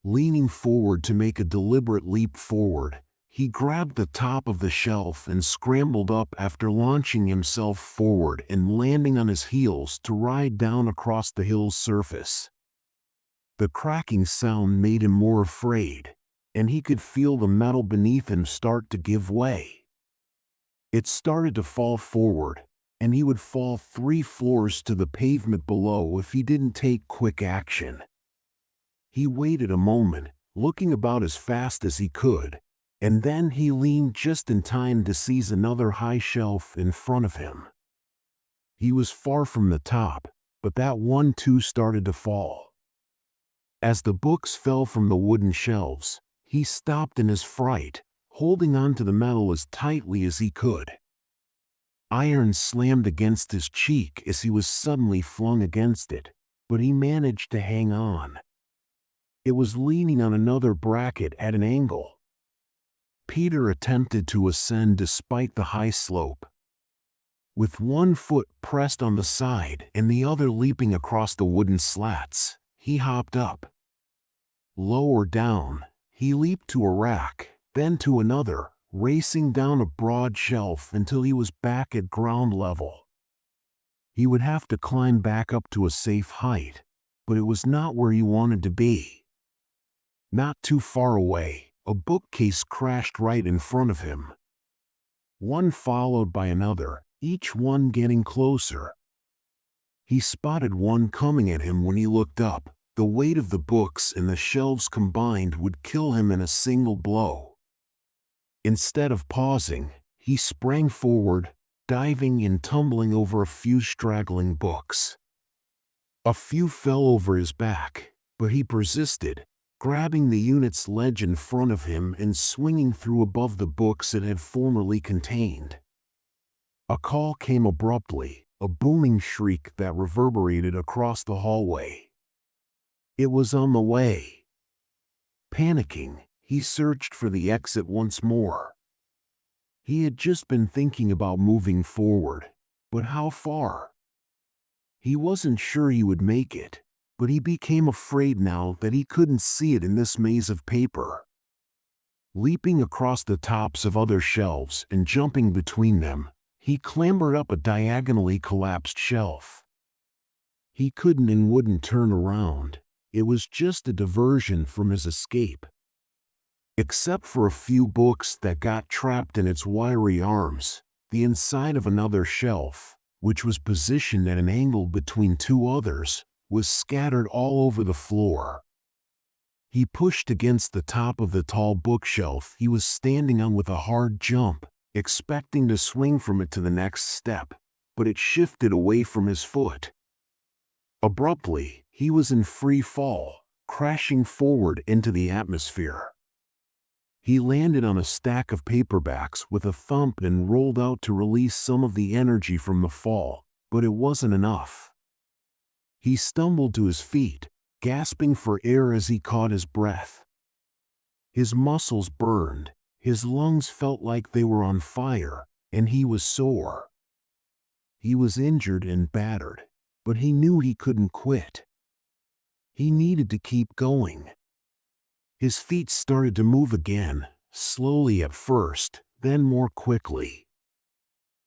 Leaning forward to make a deliberate leap forward, he grabbed the top of the shelf and scrambled up after launching himself forward and landing on his heels to ride down across the hill's surface. The cracking sound made him more afraid, and he could feel the metal beneath him start to give way. It started to fall forward, and he would fall 3 floors to the pavement below if he didn't take quick action. He waited a moment, looking about as fast as he could, and then he leaned just in time to seize another high shelf in front of him. He was far from the top, but that one too started to fall. As the books fell from the wooden shelves, he stopped in his fright, holding on to the metal as tightly as he could. Iron slammed against his cheek as he was suddenly flung against it, but he managed to hang on. It was leaning on another bracket at an angle. Peter attempted to ascend despite the high slope. With one foot pressed on the side and the other leaping across the wooden slats, he hopped up. Lower down, he leaped to a rack, then to another, racing down a broad shelf until he was back at ground level. He would have to climb back up to a safe height, but it was not where he wanted to be. Not too far away, a bookcase crashed right in front of him. One followed by another, each one getting closer. He spotted one coming at him when he looked up. The weight of the books and the shelves combined would kill him in a single blow. Instead of pausing, he sprang forward, diving and tumbling over a few straggling books. A few fell over his back, but he persisted, grabbing the unit's ledge in front of him and swinging through above the books it had formerly contained. A call came abruptly, a booming shriek that reverberated across the hallway. It was on the way. Panicking, he searched for the exit once more. He had just been thinking about moving forward, but how far? He wasn't sure he would make it, but he became afraid now that he couldn't see it in this maze of paper. Leaping across the tops of other shelves and jumping between them, he clambered up a diagonally collapsed shelf. He couldn't and wouldn't turn around. It was just a diversion from his escape. Except for a few books that got trapped in its wiry arms, the inside of another shelf, which was positioned at an angle between two others, was scattered all over the floor. He pushed against the top of the tall bookshelf he was standing on with a hard jump, expecting to swing from it to the next step, but it shifted away from his foot. Abruptly, he was in free fall, crashing forward into the atmosphere. He landed on a stack of paperbacks with a thump and rolled out to release some of the energy from the fall, but it wasn't enough. He stumbled to his feet, gasping for air as he caught his breath. His muscles burned, his lungs felt like they were on fire, and he was sore. He was injured and battered, but he knew he couldn't quit. He needed to keep going. His feet started to move again, slowly at first, then more quickly.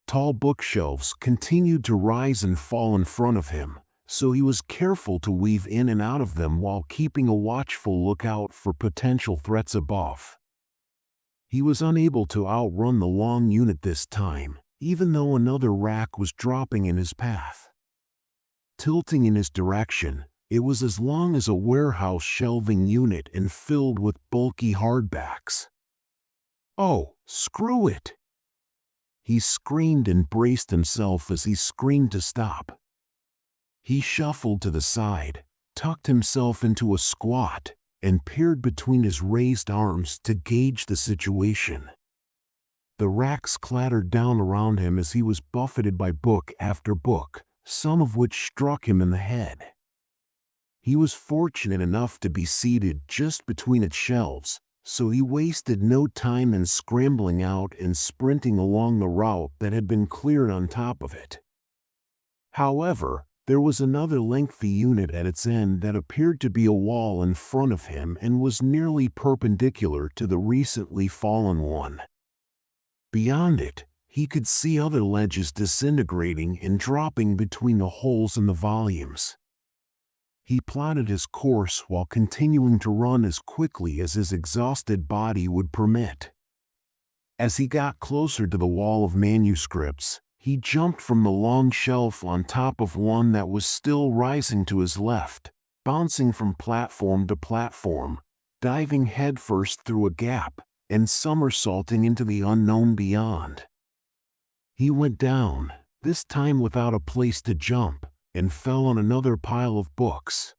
Tall bookshelves continued to rise and fall in front of him, so he was careful to weave in and out of them while keeping a watchful lookout for potential threats above. He was unable to outrun the long unit this time, even though another rack was dropping in his path. Tilting in his direction, it was as long as a warehouse shelving unit and filled with bulky hardbacks. "Oh, screw it!" He screamed and braced himself as he screamed to stop. He shuffled to the side, tucked himself into a squat, and peered between his raised arms to gauge the situation. The racks clattered down around him as he was buffeted by book after book, some of which struck him in the head. He was fortunate enough to be seated just between its shelves, so he wasted no time in scrambling out and sprinting along the route that had been cleared on top of it. However, there was another lengthy unit at its end that appeared to be a wall in front of him and was nearly perpendicular to the recently fallen one. Beyond it, he could see other ledges disintegrating and dropping between the holes in the volumes. He plotted his course while continuing to run as quickly as his exhausted body would permit. As he got closer to the wall of manuscripts, he jumped from the long shelf on top of one that was still rising to his left, bouncing from platform to platform, diving headfirst through a gap, and somersaulting into the unknown beyond. He went down, this time without a place to jump, and fell on another pile of books.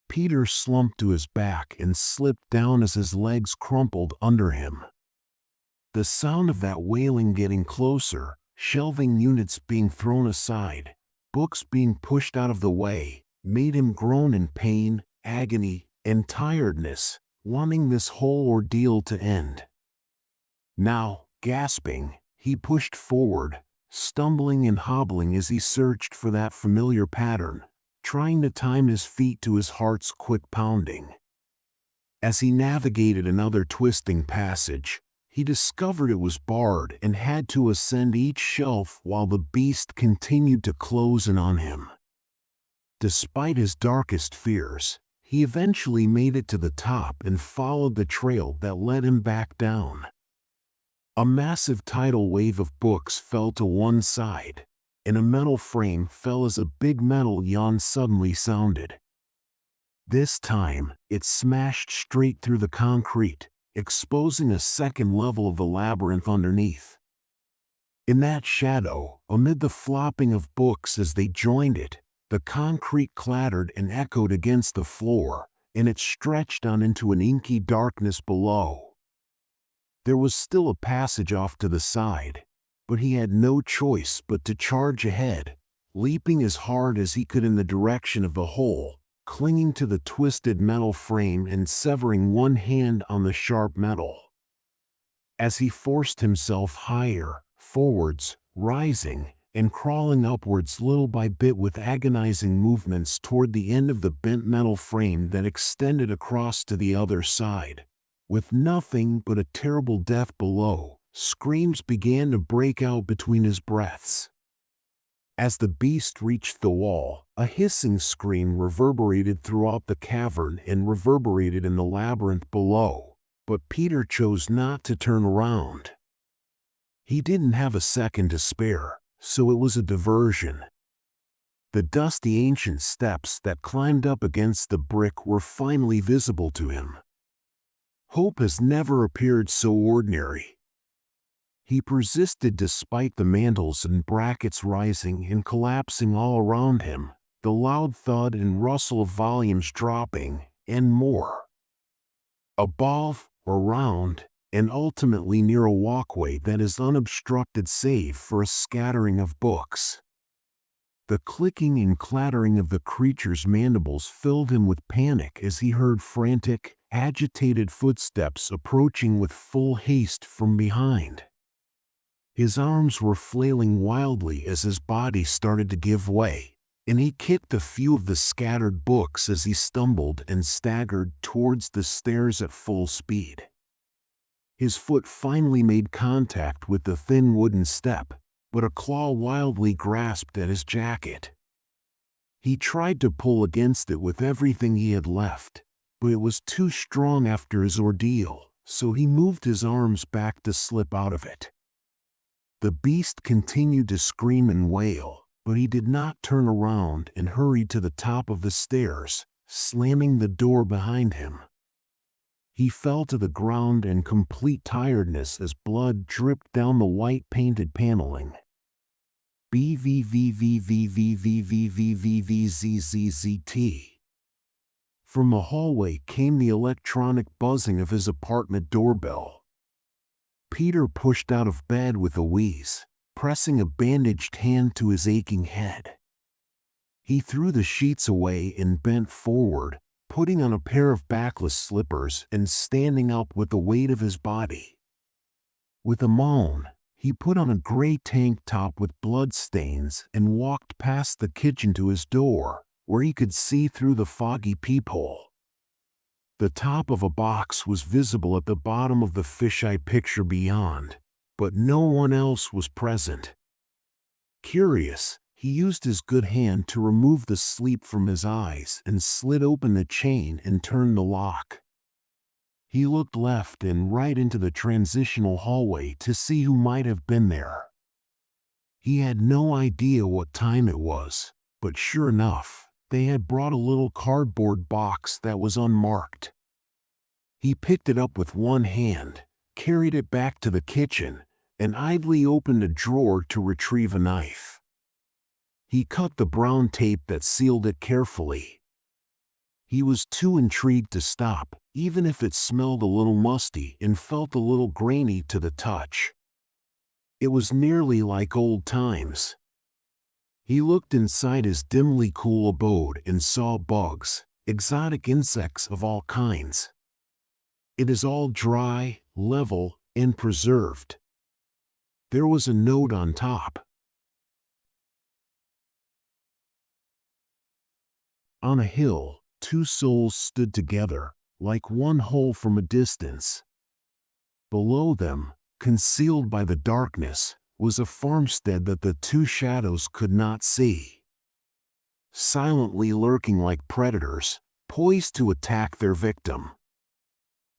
Peter slumped to his back and slipped down as his legs crumpled under him. The sound of that wailing getting closer, shelving units being thrown aside, books being pushed out of the way, made him groan in pain, agony, and tiredness, wanting this whole ordeal to end. Now, gasping, he pushed forward, stumbling and hobbling as he searched for that familiar pattern, trying to time his feet to his heart's quick pounding. As he navigated another twisting passage, he discovered it was barred and had to ascend each shelf while the beast continued to close in on him. Despite his darkest fears, he eventually made it to the top and followed the trail that led him back down. A massive tidal wave of books fell to one side, and a metal frame fell as a big metal yawn suddenly sounded. This time, it smashed straight through the concrete, exposing a second level of the labyrinth underneath. In that shadow, amid the flopping of books as they joined it, the concrete clattered and echoed against the floor, and it stretched on into an inky darkness below. There was still a passage off to the side, but he had no choice but to charge ahead, leaping as hard as he could in the direction of the hole, clinging to the twisted metal frame and severing one hand on the sharp metal. As he forced himself higher, forwards, rising, and crawling upwards little by bit with agonizing movements toward the end of the bent metal frame that extended across to the other side, with nothing but a terrible death below, screams began to break out between his breaths. As the beast reached the wall, a hissing scream reverberated throughout the cavern and reverberated in the labyrinth below, but Peter chose not to turn around. He didn't have a second to spare, so it was a diversion. The dusty ancient steps that climbed up against the brick were finally visible to him. Hope has never appeared so ordinary. He persisted despite the mantles and brackets rising and collapsing all around him, the loud thud and rustle of volumes dropping, and more. Above, around, and ultimately near a walkway that is unobstructed save for a scattering of books. The clicking and clattering of the creature's mandibles filled him with panic as he heard frantic, agitated footsteps approaching with full haste from behind. His arms were flailing wildly as his body started to give way, and he kicked a few of the scattered books as he stumbled and staggered towards the stairs at full speed. His foot finally made contact with the thin wooden step, but a claw wildly grasped at his jacket. He tried to pull against it with everything he had left, but it was too strong after his ordeal, so he moved his arms back to slip out of it. The beast continued to scream and wail, but he did not turn around and hurried to the top of the stairs, slamming the door behind him. He fell to the ground in complete tiredness as blood dripped down the white painted paneling. BVVVVVVVVVVVZZZT. From the hallway came the electronic buzzing of his apartment doorbell. Peter pushed out of bed with a wheeze, pressing a bandaged hand to his aching head. He threw the sheets away and bent forward, putting on a pair of backless slippers and standing up with the weight of his body. With a moan, he put on a gray tank top with blood stains and walked past the kitchen to his door, where he could see through the foggy peephole. The top of a box was visible at the bottom of the fisheye picture beyond, but no one else was present. Curious, he used his good hand to remove the sleep from his eyes and slid open the chain and turned the lock. He looked left and right into the transitional hallway to see who might have been there. He had no idea what time it was, but sure enough, they had brought a little cardboard box that was unmarked. He picked it up with one hand, carried it back to the kitchen, and idly opened a drawer to retrieve a knife. He cut the brown tape that sealed it carefully. He was too intrigued to stop, even if it smelled a little musty and felt a little grainy to the touch. It was nearly like old times. He looked inside his dimly cool abode and saw bugs, exotic insects of all kinds. It is all dry, level, and preserved. There was a note on top. On a hill, two souls stood together, like one whole from a distance. Below them, concealed by the darkness, was a farmstead that the two shadows could not see. Silently lurking like predators, poised to attack their victim.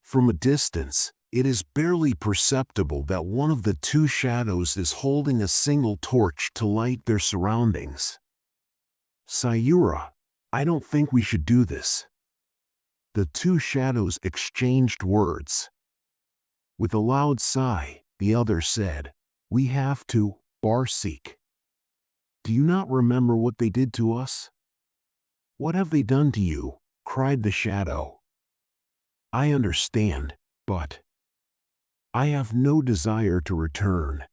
From a distance, it is barely perceptible that one of the two shadows is holding a single torch to light their surroundings. "Sayura, I don't think we should do this." The two shadows exchanged words. With a loud sigh, the other said, "We have to, Barsik. Do you not remember what they did to us?" "What have they done to you?" cried the shadow. "I understand, but I have no desire to return.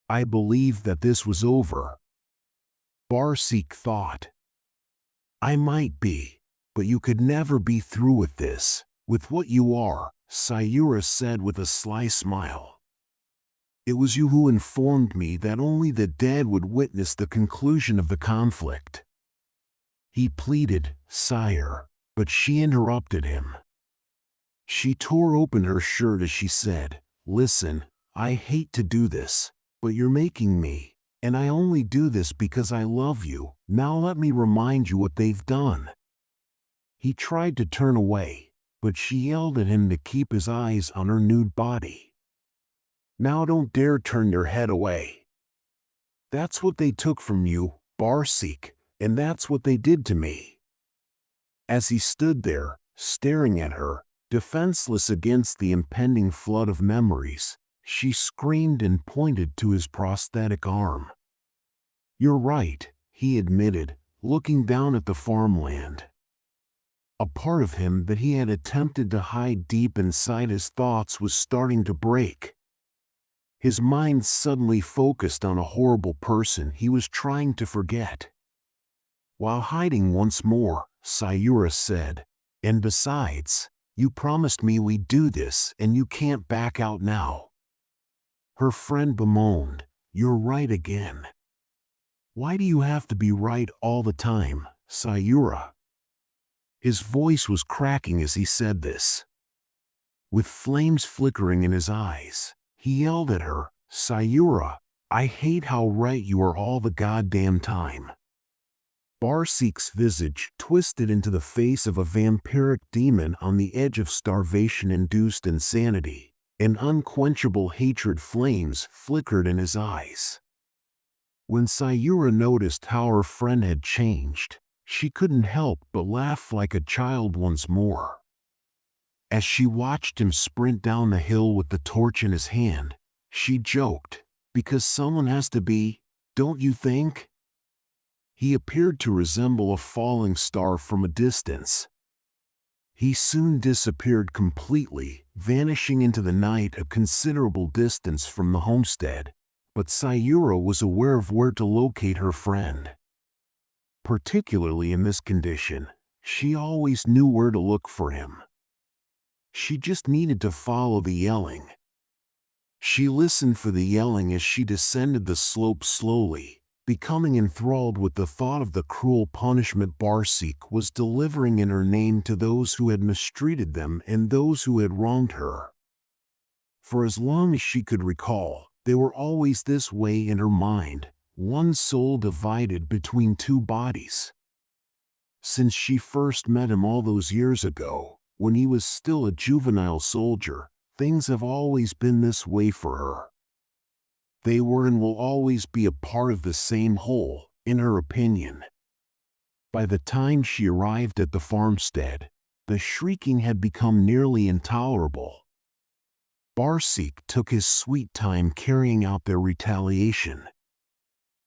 I believe that this was over." Barsik thought. "I might be, but you could never be through with this, with what you are," Sayura said with a sly smile. "It was you who informed me that only the dead would witness the conclusion of the conflict." He pleaded, "Sire," but she interrupted him. She tore open her shirt as she said, "Listen, I hate to do this, but you're making me, and I only do this because I love you. Now let me remind you what they've done." He tried to turn away, but she yelled at him to keep his eyes on her nude body. "Now don't dare turn your head away." That's what they took from you, Barsik, and that's what they did to me." As he stood there, staring at her, defenseless against the impending flood of memories, she screamed and pointed to his prosthetic arm. "You're right," he admitted, looking down at the farmland. A part of him that he had attempted to hide deep inside his thoughts was starting to break. His mind suddenly focused on a horrible person he was trying to forget. While hiding once more, Sayura said, "And besides, you promised me we'd do this and you can't back out now." Her friend bemoaned, "You're right again." "Why do you have to be right all the time, Sayura?" His voice was cracking as he said this. With flames flickering in his eyes, he yelled at her, "Sayura, I hate how right you are all the goddamn time." Barsik's visage twisted into the face of a vampiric demon on the edge of starvation-induced insanity, and unquenchable hatred flames flickered in his eyes. When Sayura noticed how her friend had changed, she couldn't help but laugh like a child once more. As she watched him sprint down the hill with the torch in his hand, she joked, "Because someone has to be, don't you think?" He appeared to resemble a falling star from a distance. He soon disappeared completely, vanishing into the night a considerable distance from the homestead, but Sayura was aware of where to locate her friend. Particularly in this condition, she always knew where to look for him. She just needed to follow the yelling. She listened for the yelling as she descended the slope slowly, becoming enthralled with the thought of the cruel punishment Barsik was delivering in her name to those who had mistreated them and those who had wronged her. For as long as she could recall, they were always this way in her mind, one soul divided between two bodies. Since she first met him all those years ago, when he was still a juvenile soldier, things have always been this way for her. They were and will always be a part of the same whole, in her opinion. By the time she arrived at the farmstead, the shrieking had become nearly intolerable. Barsik took his sweet time carrying out their retaliation.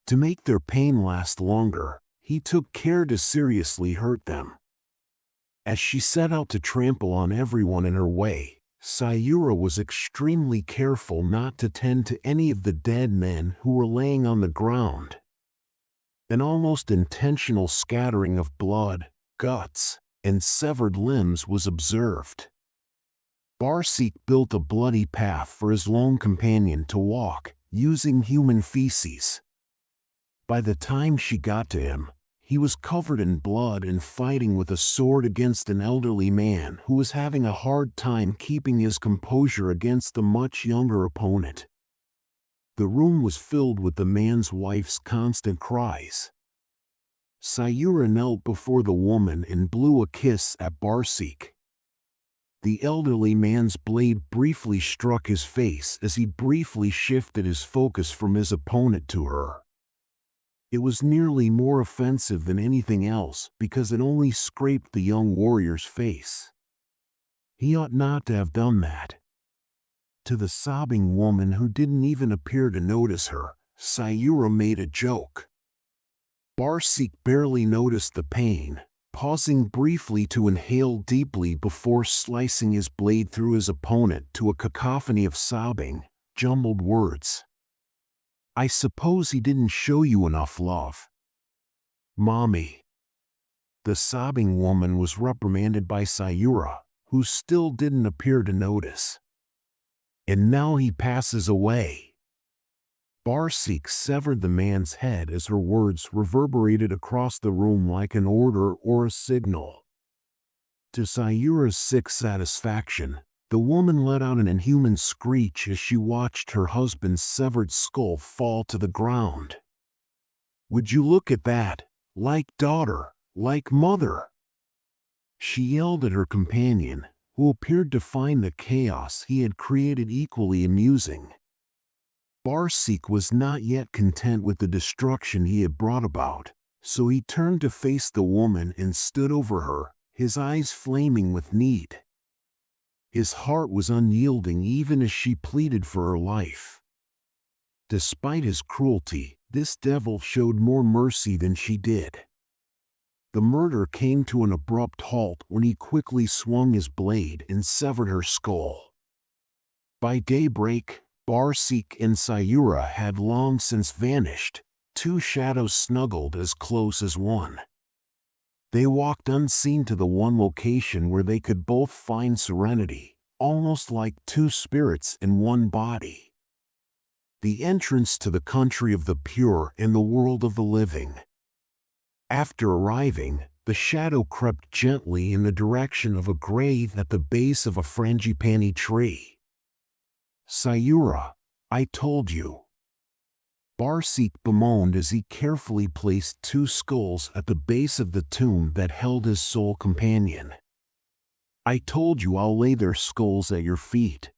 To make their pain last longer, he took care to seriously hurt them. As she set out to trample on everyone in her way, Sayura was extremely careful not to tend to any of the dead men who were laying on the ground. An almost intentional scattering of blood, guts, and severed limbs was observed. Barsik built a bloody path for his lone companion to walk, using human feces. By the time she got to him, he was covered in blood and fighting with a sword against an elderly man who was having a hard time keeping his composure against the much younger opponent. The room was filled with the man's wife's constant cries. Sayura knelt before the woman and blew a kiss at Barsik. The elderly man's blade briefly struck his face as he briefly shifted his focus from his opponent to her. It was nearly more offensive than anything else because it only scraped the young warrior's face. He ought not to have done that. To the sobbing woman who didn't even appear to notice her, Sayura made a joke. Barsik barely noticed the pain, pausing briefly to inhale deeply before slicing his blade through his opponent to a cacophony of sobbing, jumbled words. "I suppose he didn't show you enough love, Mommy." The sobbing woman was reprimanded by Sayura, who still didn't appear to notice. "And now he passes away." Barsik severed the man's head as her words reverberated across the room like an order or a signal. To Sayura's sick satisfaction, the woman let out an inhuman screech as she watched her husband's severed skull fall to the ground. "Would you look at that? Like daughter, like mother!" She yelled at her companion, who appeared to find the chaos he had created equally amusing. Barsik was not yet content with the destruction he had brought about, so he turned to face the woman and stood over her, his eyes flaming with need. His heart was unyielding even as she pleaded for her life. Despite his cruelty, this devil showed more mercy than she did. The murder came to an abrupt halt when he quickly swung his blade and severed her skull. By daybreak, Barsik and Sayura had long since vanished, two shadows snuggled as close as one. They walked unseen to the one location where they could both find serenity, almost like two spirits in one body. The entrance to the country of the pure and the world of the living. After arriving, the shadow crept gently in the direction of a grave at the base of a frangipani tree. "Sayura, I told you." Barsik bemoaned as he carefully placed two skulls at the base of the tomb that held his soul companion. "I told you I'll lay their skulls at your feet."